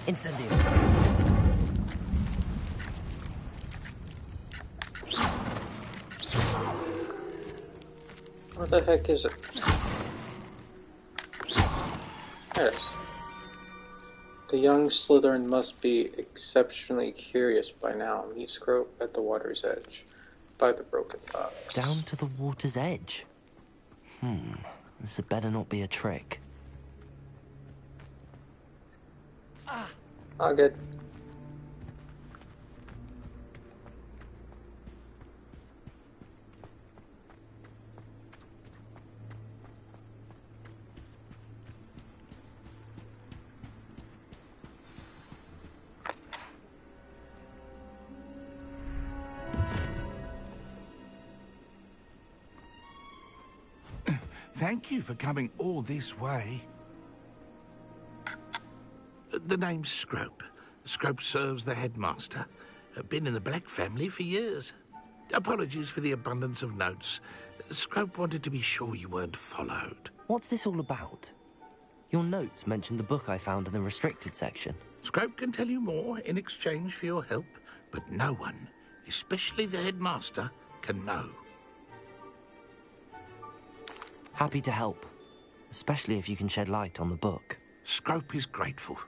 Incendio. What the heck is it? There it is. The young Slytherin must be exceptionally curious by now. Meet Scrope at the water's edge, by the broken box. Down to the water's edge? This had better not be a trick. All good. Thank you for coming all this way. The name's Scrope. Scrope serves the headmaster. Been in the Black family for years. Apologies for the abundance of notes. Scrope wanted to be sure you weren't followed. What's this all about? Your notes mentioned the book I found in the restricted section. Scrope can tell you more in exchange for your help, but no one, especially the headmaster, can know. Happy to help, especially if you can shed light on the book. Scrope is grateful.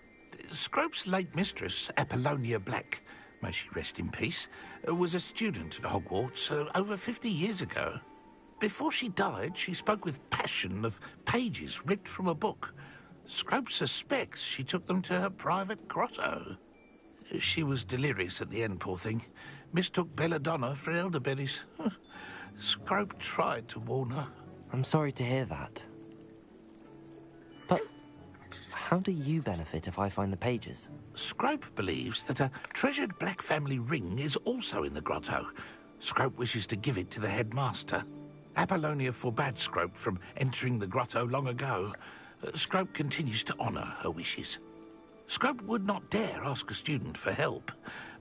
Scrope's late mistress, Apollonia Black, may she rest in peace, was a student at Hogwarts over 50 years ago. Before she died, she spoke with passion of pages ripped from a book. Scrope suspects she took them to her private grotto. She was delirious at the end, poor thing. Mistook belladonna for elderberries. Scrope tried to warn her. I'm sorry to hear that. But how do you benefit if I find the pages? Scrope believes that a treasured black family ring is also in the grotto. Scrope wishes to give it to the headmaster. Apollonia forbade Scrope from entering the grotto long ago. Scrope continues to honour her wishes. Scrope would not dare ask a student for help,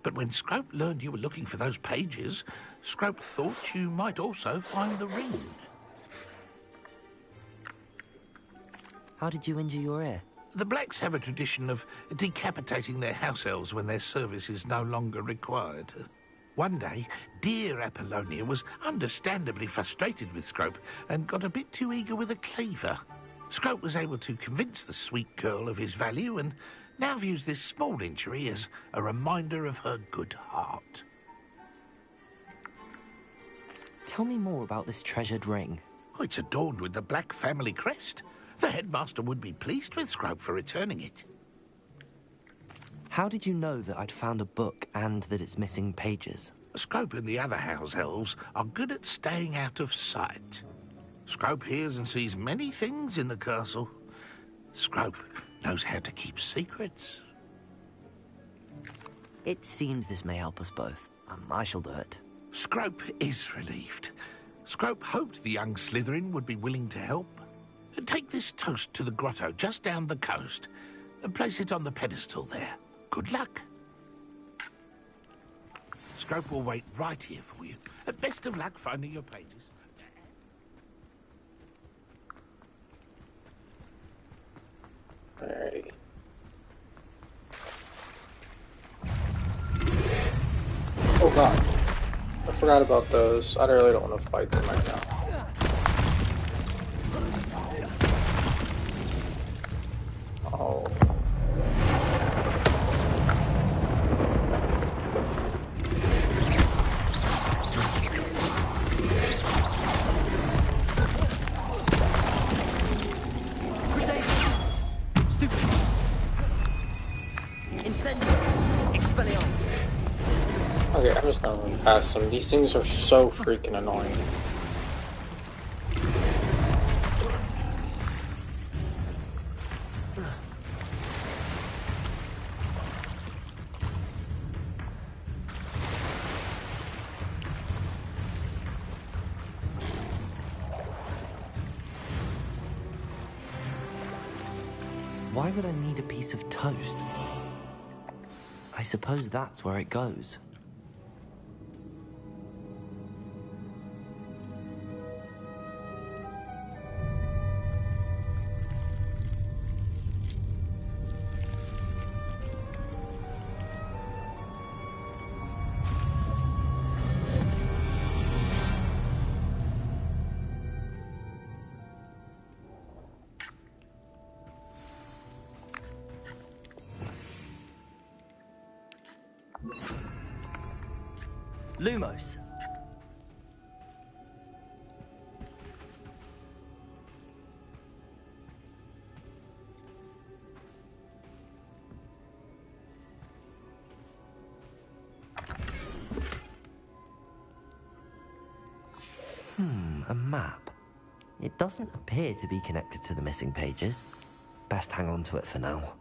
but when Scrope learned you were looking for those pages, Scrope thought you might also find the ring. How did you injure your ear? The Blacks have a tradition of decapitating their house elves when their service is no longer required. One day, dear Apollonia was understandably frustrated with Scrope and got a bit too eager with a cleaver. Scrope was able to convince the sweet girl of his value and now views this small injury as a reminder of her good heart. Tell me more about this treasured ring. Oh, it's adorned with the Black family crest. The headmaster would be pleased with Scrope for returning it. How did you know that I'd found a book and that it's missing pages? Scrope and the other house elves are good at staying out of sight. Scrope hears and sees many things in the castle. Scrope knows how to keep secrets. It seems this may help us both. I shall do it. Scrope is relieved. Scrope hoped the young Slytherin would be willing to help. Take this toast to the grotto just down the coast and place it on the pedestal there. Good luck. Scrope will wait right here for you. Best of luck finding your pages. Alrighty. Oh god. I forgot about those. I really don't want to fight them right now. Oh. Okay, I'm just gonna run past them. These things are so freaking annoying. Why would I need a piece of toast? I suppose that's where it goes. Lumos. A map. It doesn't appear to be connected to the missing pages. Best hang on to it for now.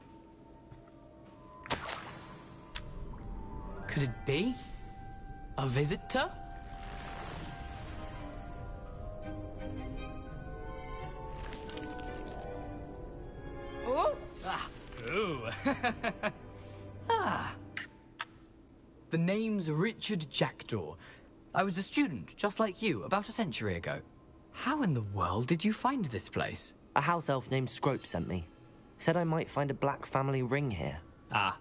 Could it be? A visitor? Oh! Ah! Ooh! Ah! The name's Richard Jackdaw. I was a student, just like you, about a century ago. How in the world did you find this place? A house elf named Scrope sent me. Said I might find a black family ring here. Ah.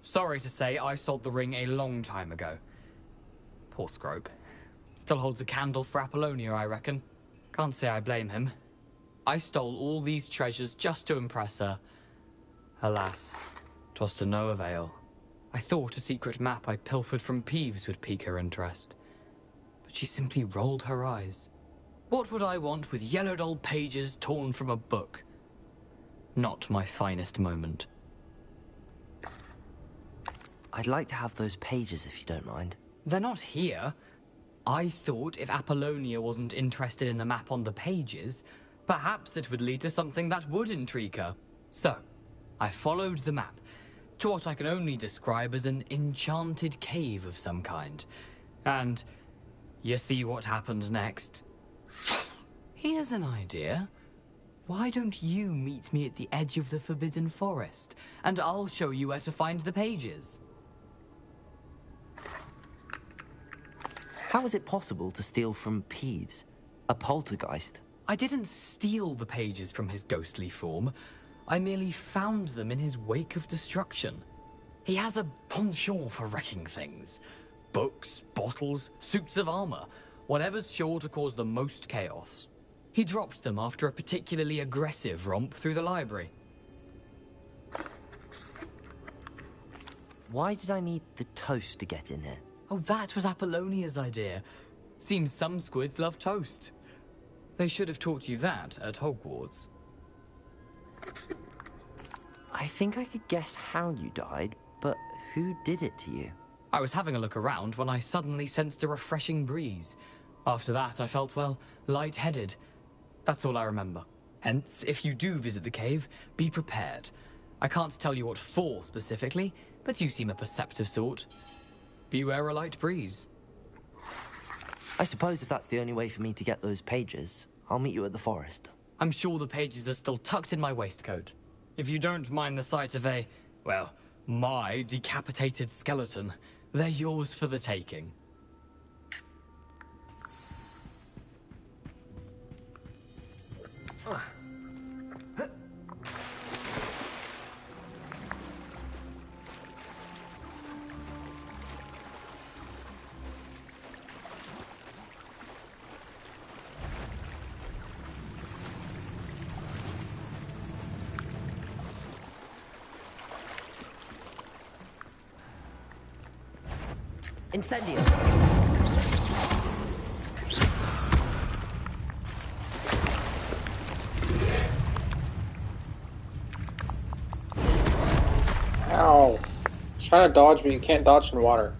Sorry to say, I sold the ring a long time ago. Poor Scrope. Still holds a candle for Apollonia, I reckon. Can't say I blame him. I stole all these treasures just to impress her. Alas, 'twas to no avail. I thought a secret map I pilfered from Peeves would pique her interest. But she simply rolled her eyes. What would I want with yellowed old pages torn from a book? Not my finest moment. I'd like to have those pages if you don't mind. They're not here. I thought if Apollonia wasn't interested in the map on the pages, perhaps it would lead to something that would intrigue her. So, I followed the map to what I can only describe as an enchanted cave of some kind. And you see what happened next? Here's an idea. Why don't you meet me at the edge of the Forbidden Forest, and I'll show you where to find the pages? How is it possible to steal from Peeves, a poltergeist? I didn't steal the pages from his ghostly form. I merely found them in his wake of destruction. He has a penchant for wrecking things. Books, bottles, suits of armor, whatever's sure to cause the most chaos. He dropped them after a particularly aggressive romp through the library. Why did I need the toast to get in here? Oh, that was Apollonia's idea. Seems some squids love toast. They should have taught you that at Hogwarts. I think I could guess how you died, but who did it to you? I was having a look around when I suddenly sensed a refreshing breeze. After that, I felt, well, lightheaded. That's all I remember. Hence, if you do visit the cave, be prepared. I can't tell you what for specifically, but you seem a perceptive sort. Beware a light breeze. I suppose if that's the only way for me to get those pages, I'll meet you at the forest. I'm sure the pages are still tucked in my waistcoat. If you don't mind the sight of a, well, my decapitated skeleton, they're yours for the taking. Incendio! Ow. Trying to dodge me, you can't dodge in water.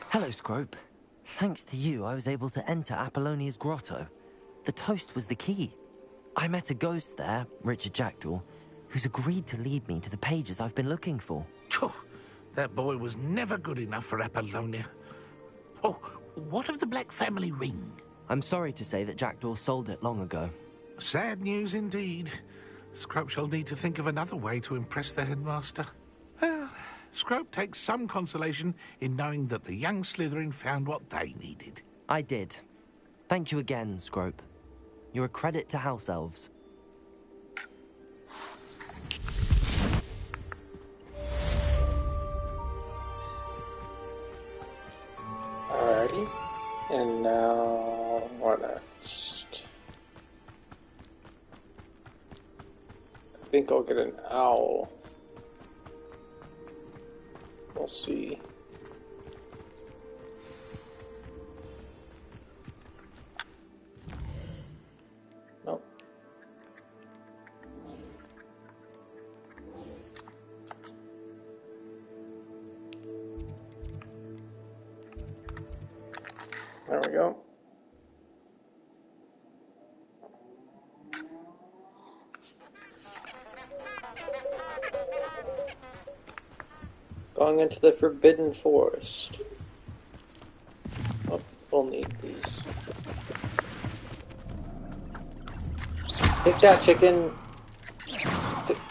Hello, Scrope. Thanks to you, I was able to enter Apollonia's grotto. The toast was the key. I met a ghost there, Richard Jackdaw, who's agreed to lead me to the pages I've been looking for. That boy was never good enough for Apollonia. Oh, what of the Black family ring? I'm sorry to say that Jackdaw sold it long ago. Sad news indeed. Scrope shall need to think of another way to impress the headmaster. Well, Scrope takes some consolation in knowing that the young Slytherin found what they needed. I did. Thank you again, Scrope. You're a credit to House Elves. Alrighty. And now, what next? I think I'll get an owl. We'll see. Nope. There we go. Going into the Forbidden Forest. Oh, we'll need these. Pick that chicken.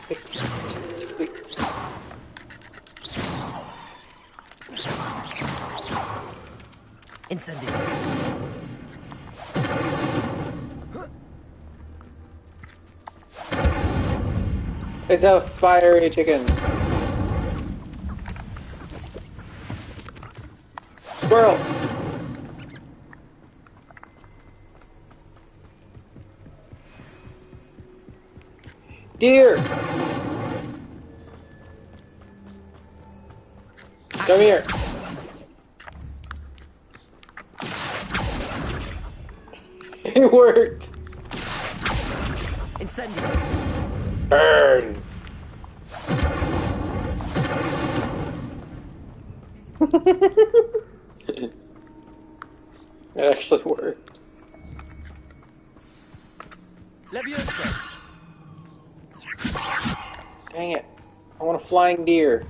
Pick. Incendio. It's a fiery chicken. Squirrel. Deer! Come here. It worked. Incendio. Burn. It actually worked. Levioso. Dang it. I want a flying deer.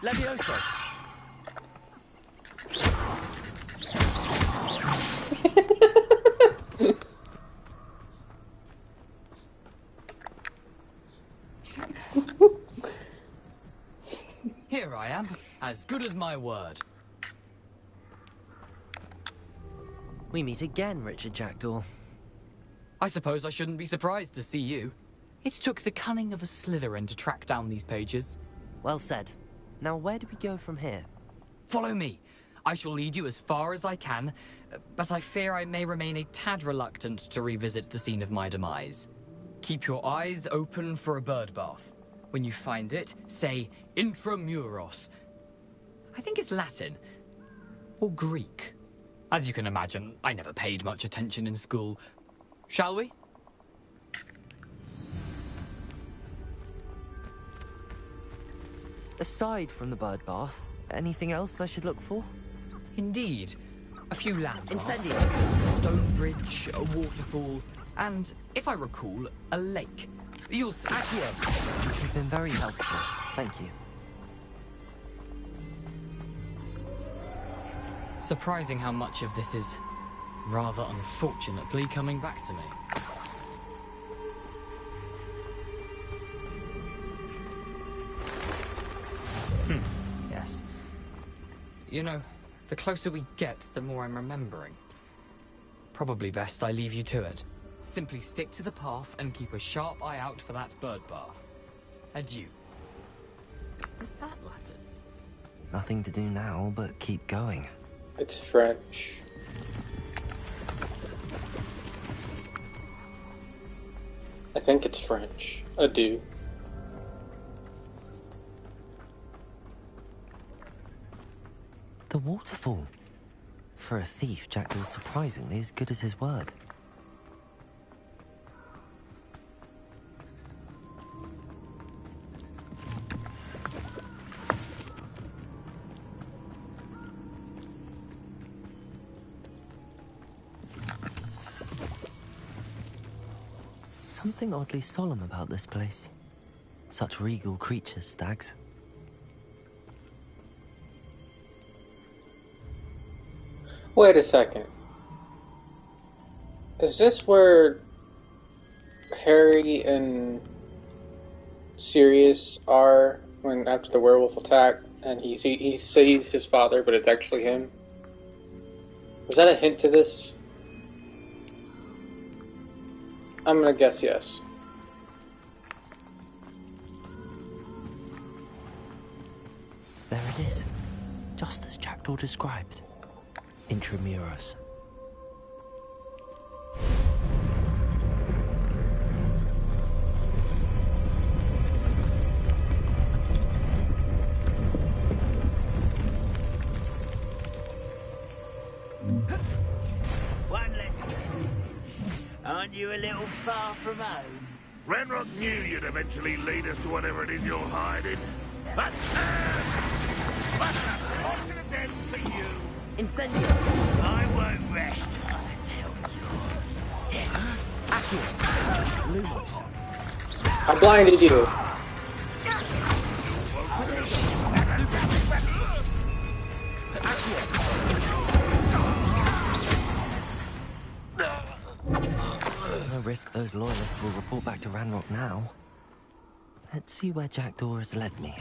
Levioso. Here I am, as good as my word. We meet again, Richard Jackdaw. I suppose I shouldn't be surprised to see you. It took the cunning of a Slytherin to track down these pages. Well said. Now where do we go from here? Follow me. I shall lead you as far as I can, but I fear I may remain a tad reluctant to revisit the scene of my demise. Keep your eyes open for a bird bath. When you find it, say intramuros. I think it's Latin. Or Greek. As you can imagine, I never paid much attention in school. Shall we? Aside from the bird bath, anything else I should look for? Indeed. A few landmarks. Incendio. A stone bridge, a waterfall, and, if I recall, a lake. You'll see. Accio. You've been very helpful. Thank you. Surprising how much of this is, rather unfortunately, coming back to me. Yes. You know, the closer we get, the more I'm remembering. Probably best I leave you to it. Simply stick to the path and keep a sharp eye out for that bird bath. Adieu. Is that Latin? Nothing to do now but keep going. It's French. I think it's French. Adieu. The waterfall. For a thief, Jackdaw's surprisingly as good as his word. Something oddly solemn about this place. Such regal creatures, stags. Wait a second. Is this where Harry and Sirius are when after the werewolf attack and he sees his father, but it's actually him? Was that a hint to this? I'm gonna guess yes. There it is. Just as Jackdaw described. Intramuros. One less. Aren't you a little far from home? Ranrock knew you'd eventually lead us to whatever it is you're hiding. That's fortunate death for you. Incendio. I won't rest until you're dead. Accio. Lumos. I blinded you. No risk those loyalists will report back to Ranrock now. Let's see where Jackdaw has led me.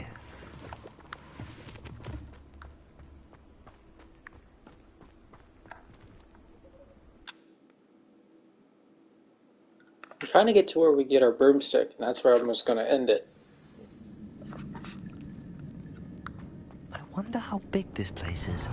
I'm trying to get to where we get our broomstick, and that's where I'm just going to end it. I wonder wonder how big this place is.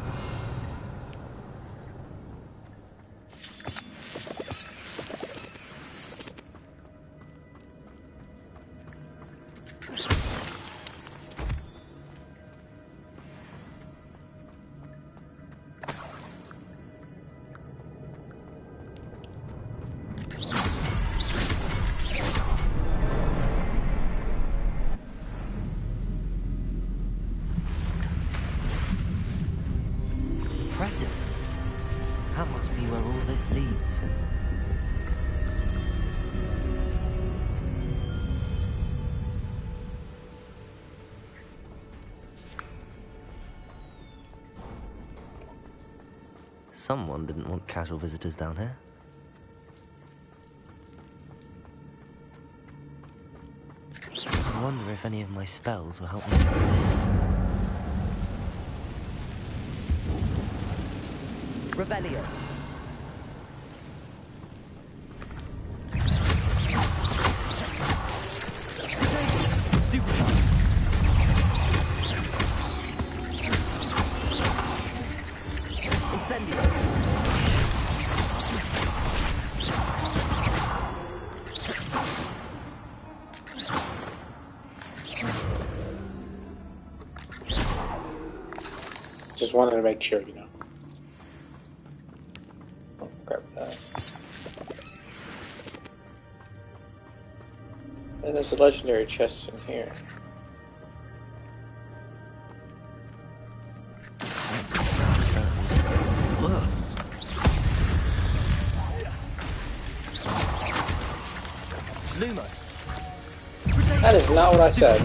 Impressive. That must be where all this leads. Someone didn't want casual visitors down here. I wonder if any of my spells will help me through this. Revelio. Just wanted to make sure, you know. Oh, grab that. And there's a legendary chest in here. Lumos. That is not what I said.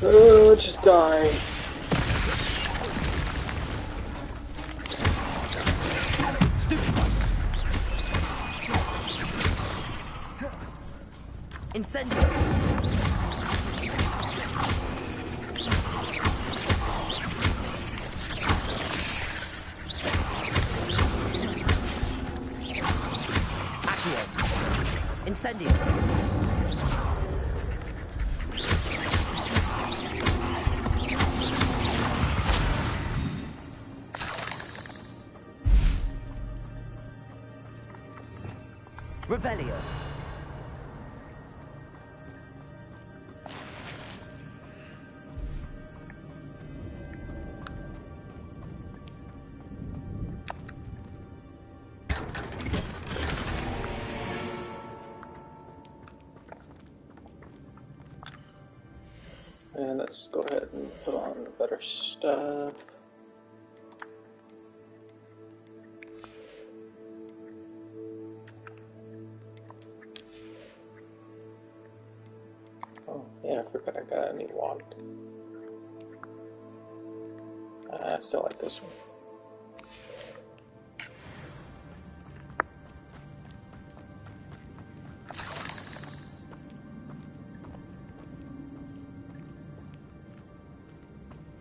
Oh, just die. Incendio. Accio. Incendio. Revelio. And let's go ahead and put on the better stuff. Oh, yeah, I forgot I got a new wand. I still like this one.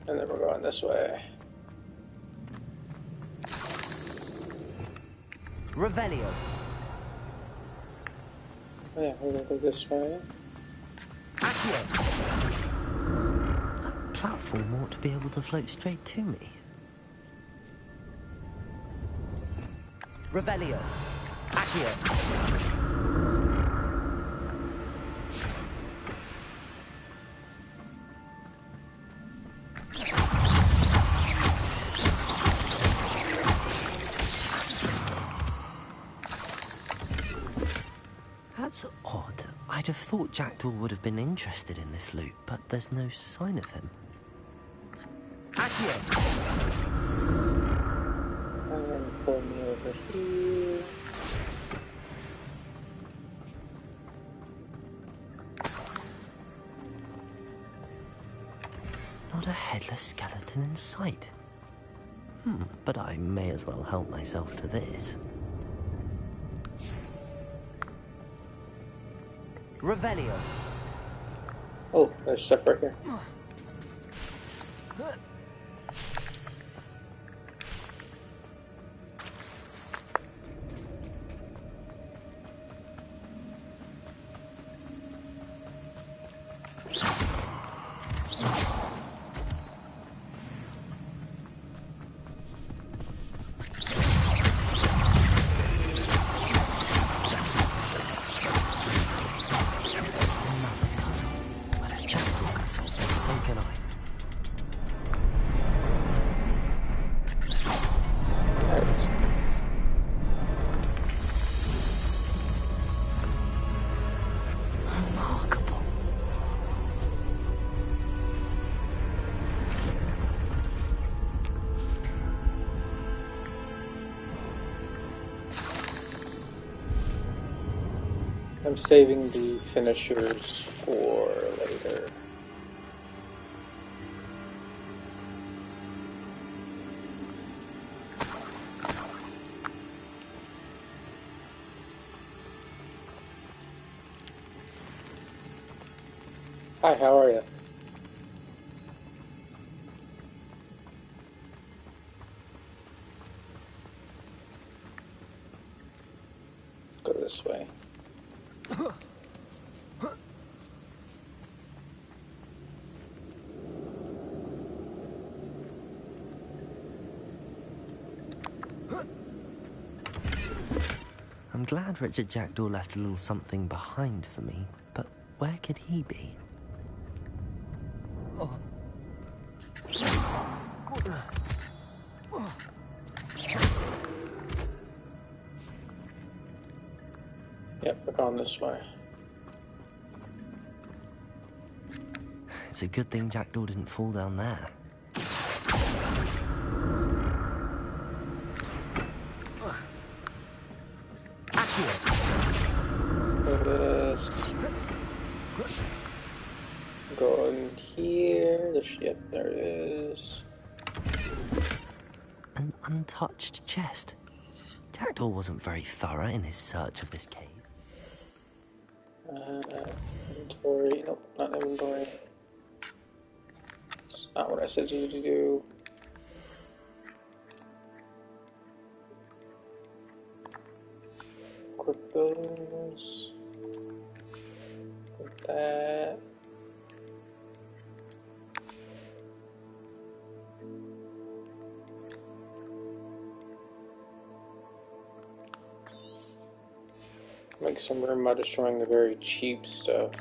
And then we're going this way. Revelio. Oh, yeah, we're gonna go this way. Accio. That platform ought to be able to float straight to me. Revelio. Accio. That's odd. I'd have thought Jackdaw would have been interested in this loot, but there's no sign of him. Accio. And then pull me over here. Not a headless skeleton in sight. But I may as well help myself to this. Revelio. Oh, there's stuff right here. I'm saving the finishers for later. Hi, how are you? Go this way. I'm glad Richard Jackdaw left a little something behind for me, but where could he be? Yep, we're going this way. It's a good thing Jackdaw didn't fall down there. Just go in here. Yep, there it is. An untouched chest. Jackdaw wasn't very thorough in his search of this cave. Inventory. Nope, not inventory. It's not what I said you to do. Equip those. Equip that. Make some room by destroying the very cheap stuff.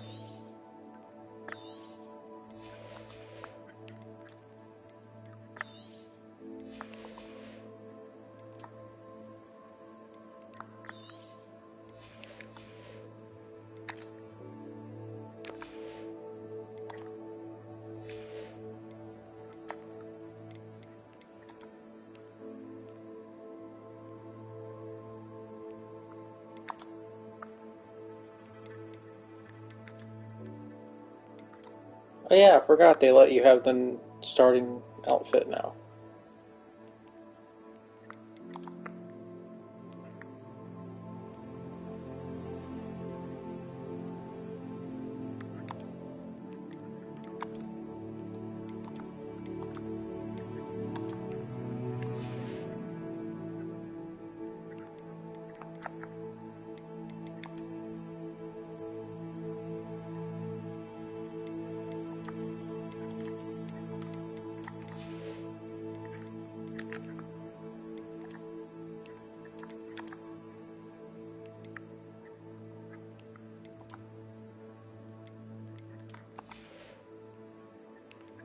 Oh yeah, I forgot they let you have the starting outfit now.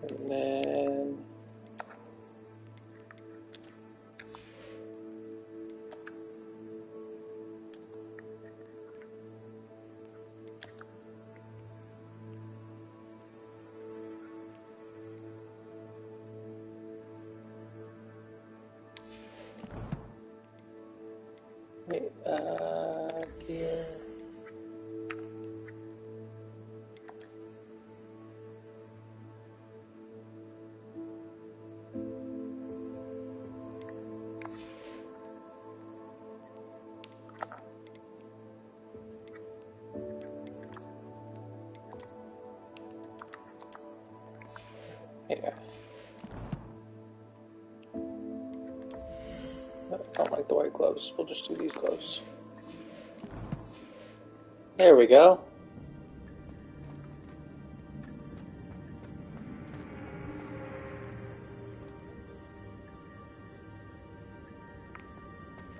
And then wait, here. Yeah. I don't like the white gloves. We'll just do these gloves. There we go.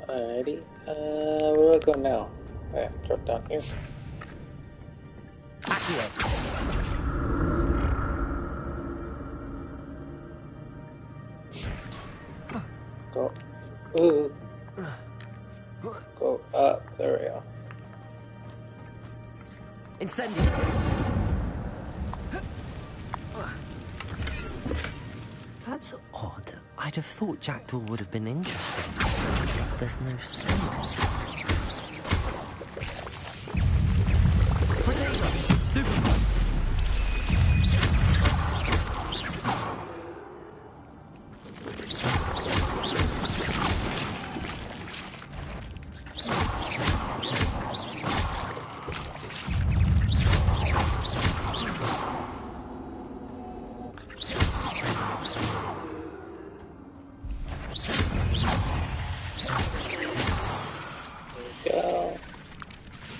Alrighty. Where do I go now? Okay, drop down here. Go. Ooh. Go up. There we go. Incendio. That's odd. I'd have thought Jackdaw would have been interested in this. There's no smoke. Go.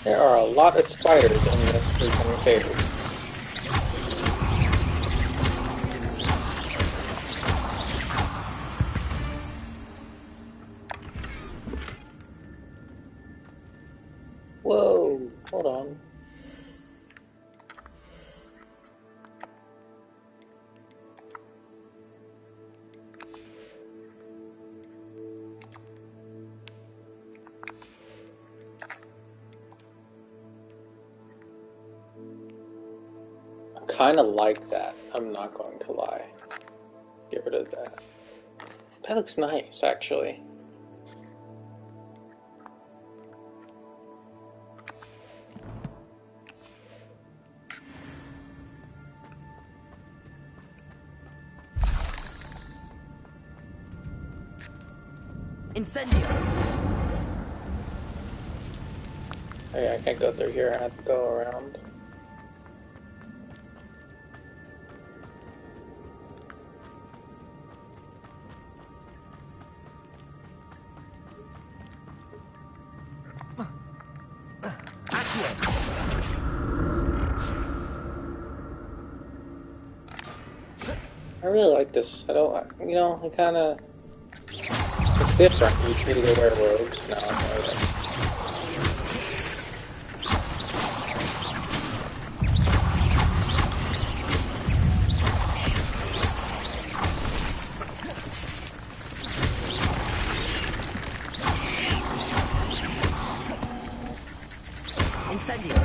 There are a lot of spiders in this freaking cave. Whoa, hold on. I kind of like that. I'm not going to lie. Get rid of that. That looks nice, actually. Incendio! Hey, I can't go through here. I have to go around. I really like this. I don't, you know, it kind of, it's different. Usually they wear robes. No, I'm not. Incendio!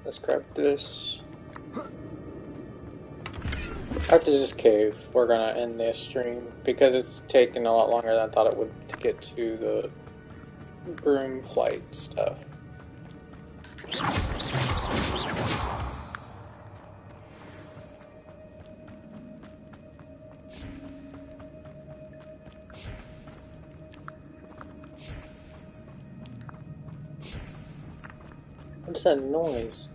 Let's grab this. After this cave, we're gonna end this stream because it's taking a lot longer than I thought it would to get to the broom flight stuff. What's that noise?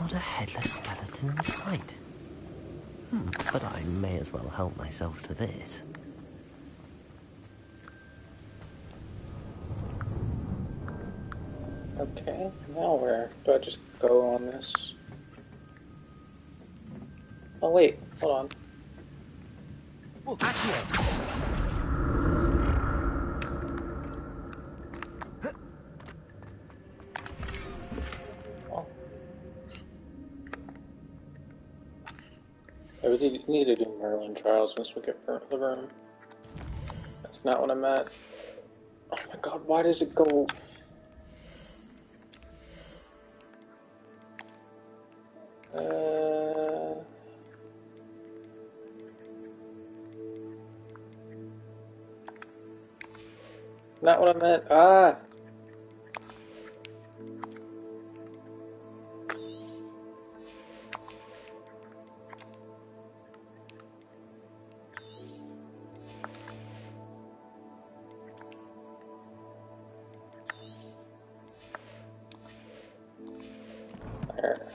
Not a headless skeleton in sight. But I may as well help myself to this. Okay, now where? Do I just go on this? Oh wait, hold on. We need to do Merlin trials once we get the room. That's not what I'm at. Oh my god, why does it go? Not what I meant. Ah! There.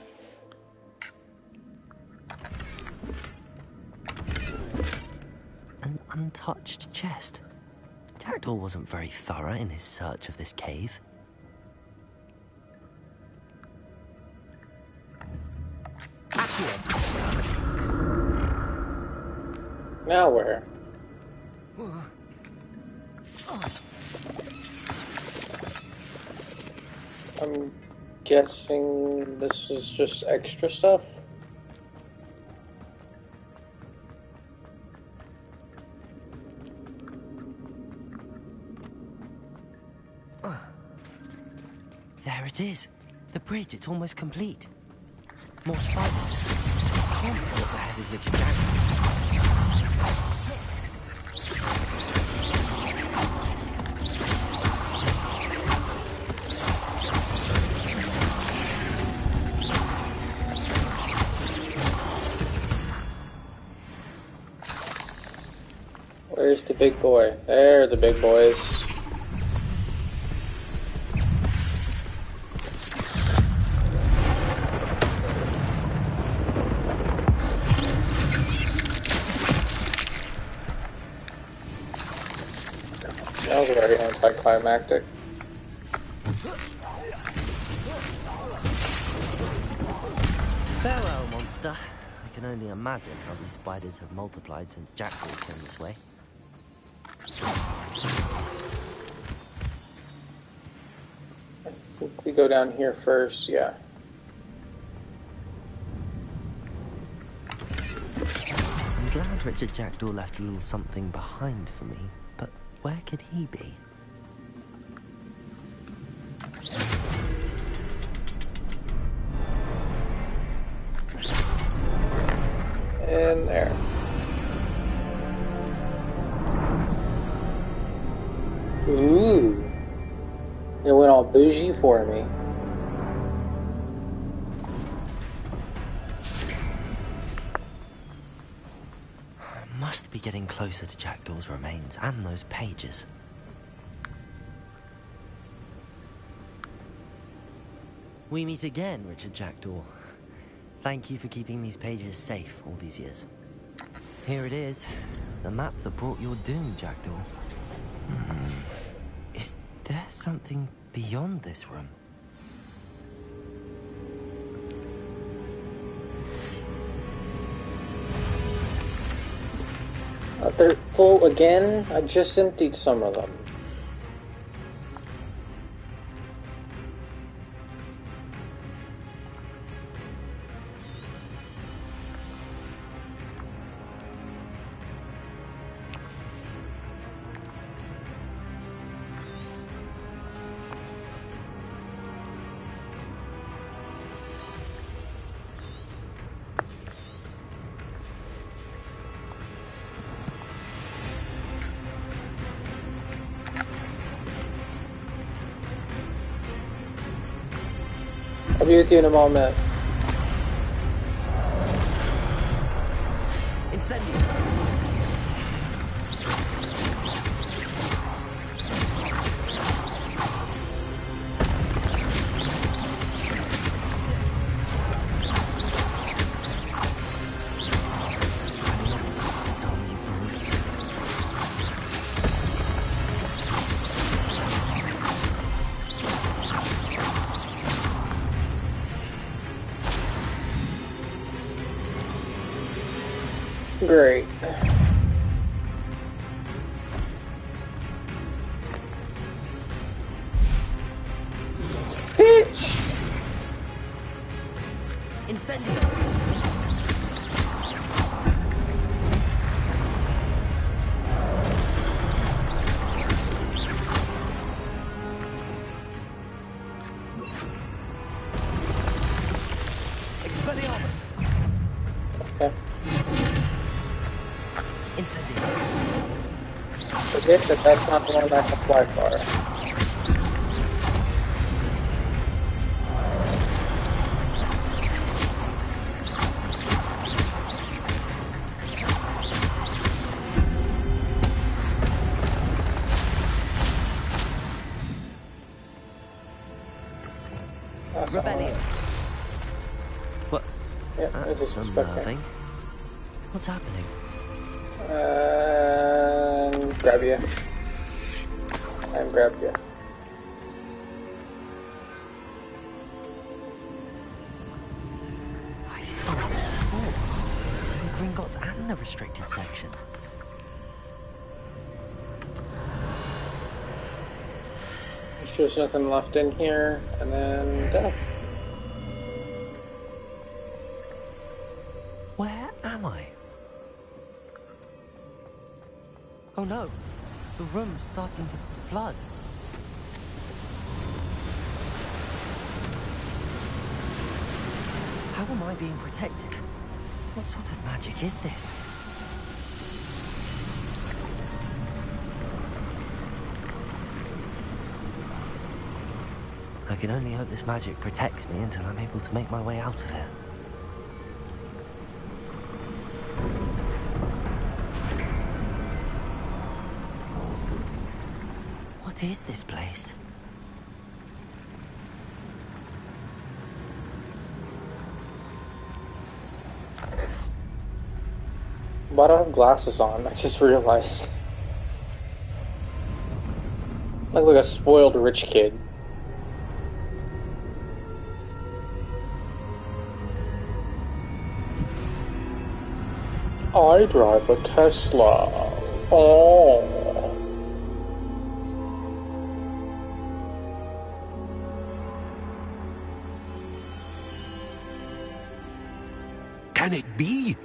An untouched chest. Jackdaw wasn't very thorough in his search of this cave. I'm guessing this is just extra stuff. There it is. The bridge, it's almost complete. More spiders. This can't be what beheaded Richard Jackson. Where's the big boy? There, the big boys. That was very anticlimactic. Farewell, monster. I can only imagine how these spiders have multiplied since Jackdaw came this way. I think we go down here first, yeah. I'm glad Richard Jackdaw left a little something behind for me, but where could he be? In there. Ooh. It went all bougie for me. Must be getting closer to Jackdaw's remains and those pages. We meet again, Richard Jackdaw. Thank you for keeping these pages safe all these years. Here it is, the map that brought your doom, Jackdaw. Is there something beyond this room? They're full again? I just emptied some of them. I'll be with you in a moment. Incendio. Great. Bitch! Incendio. Expelliarmus. Okay. Incendio. Forget that that's not the one I can fly for. Rebellion. What? Yeah, That's unnerving. What's happening? Grab you. And grab you. I've seen this before. In Gringotts and the restricted section. There's nothing left in here, and then go. Where am I? Oh no, the room's starting to flood. How am I being protected? What sort of magic is this? I can only hope this magic protects me until I'm able to make my way out of here. What is this place? But I have glasses on, I just realized. I look like a spoiled rich kid. I drive a Tesla. Oh. Can it be?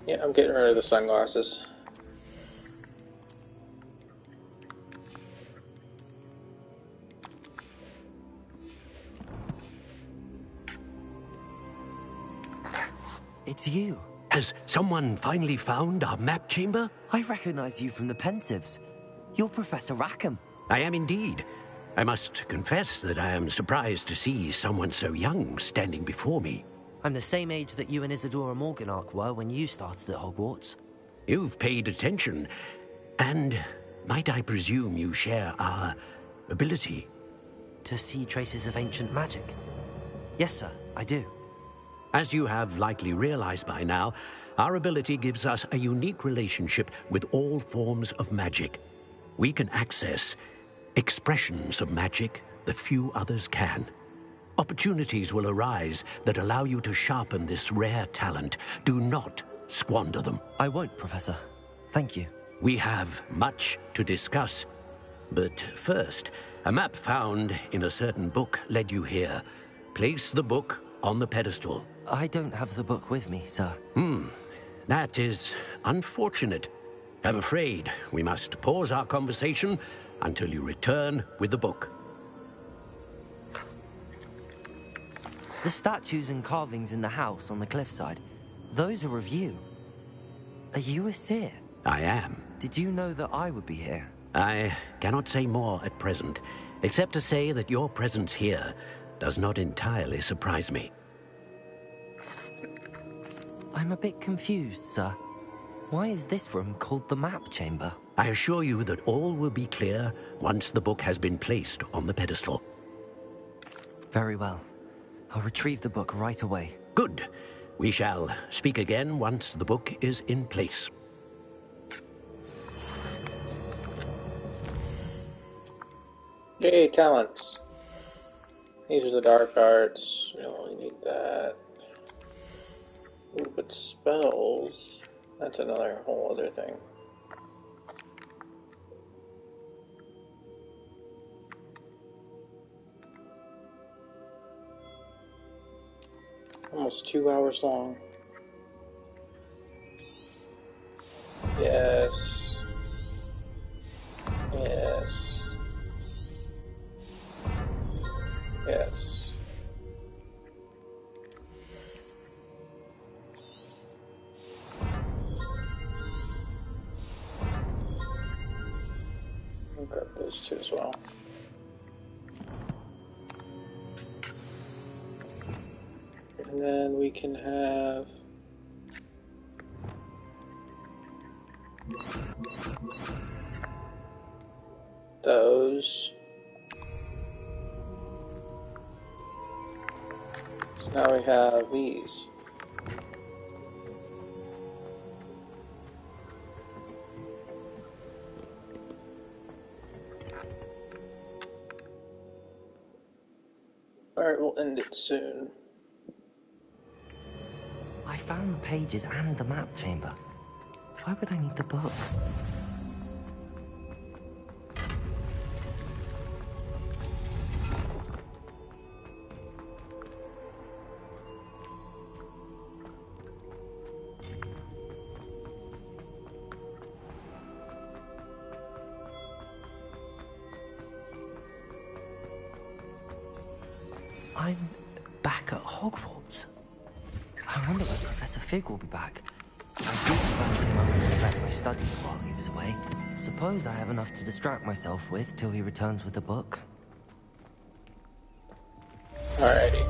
Yeah, I'm getting rid of the sunglasses. It's you. Has someone finally found our map chamber? I recognize you from the Pensives. You're Professor Rackham. I am indeed. I must confess that I am surprised to see someone so young standing before me. I'm the same age that you and Isadora Morganach were when you started at Hogwarts. You've paid attention, and might I presume you share our ability? To see traces of ancient magic? Yes, sir, I do. As you have likely realized by now, our ability gives us a unique relationship with all forms of magic. We can access expressions of magic that few others can. Opportunities will arise that allow you to sharpen this rare talent. Do not squander them. I won't, Professor. Thank you. We have much to discuss. But first, a map found in a certain book led you here. Place the book on the pedestal. I don't have the book with me, sir. That is unfortunate. I'm afraid we must pause our conversation until you return with the book. The statues and carvings in the house on the cliffside, those are of you. Are you a seer? I am. Did you know that I would be here? I cannot say more at present, except to say that your presence here does not entirely surprise me. I'm a bit confused, sir. Why is this room called the map chamber? I assure you that all will be clear once the book has been placed on the pedestal. Very well. I'll retrieve the book right away. Good. We shall speak again once the book is in place. Yay, talents. These are the dark arts. We don't really need that. Ooh, but spells, that's another whole other thing. Almost 2 hours long. Yes. Yes. Yes. I'll grab those two as well. And then we can have those. So now we have these. Alright, we'll end it soon. I found the pages and the map chamber. Why would I need the book? I'm back at Hogwarts. I wonder when Professor Fig will be back. I did promise him I wouldn't neglect my studies while he was away. Suppose I have enough to distract myself with till he returns with the book. Alrighty.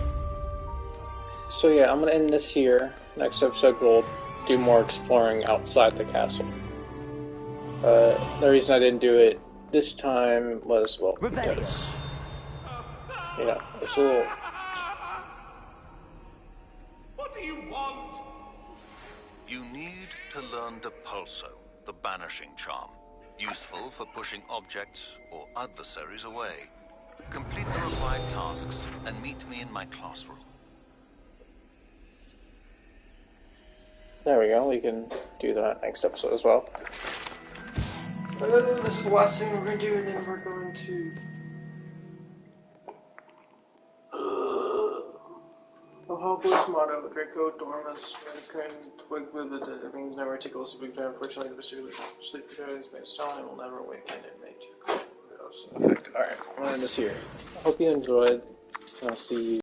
So yeah, I'm gonna end this here. Next episode we'll do more exploring outside the castle. The reason I didn't do it this time was, well, because, you know, it's a little... What do you want? You need to learn Depulso, the banishing charm. Useful for pushing objects or adversaries away. Complete the required tasks and meet me in my classroom. There we go, we can do that next episode as well. This is the last thing we're going to do, and then we're going to... The Hogwarts motto, Draco Dormus, it means never tickles a big fan. Unfortunately, the pursuit of sleep is based on, will never awaken and make you. Alright, I'm going to end this here. I hope you enjoyed, and I'll see you.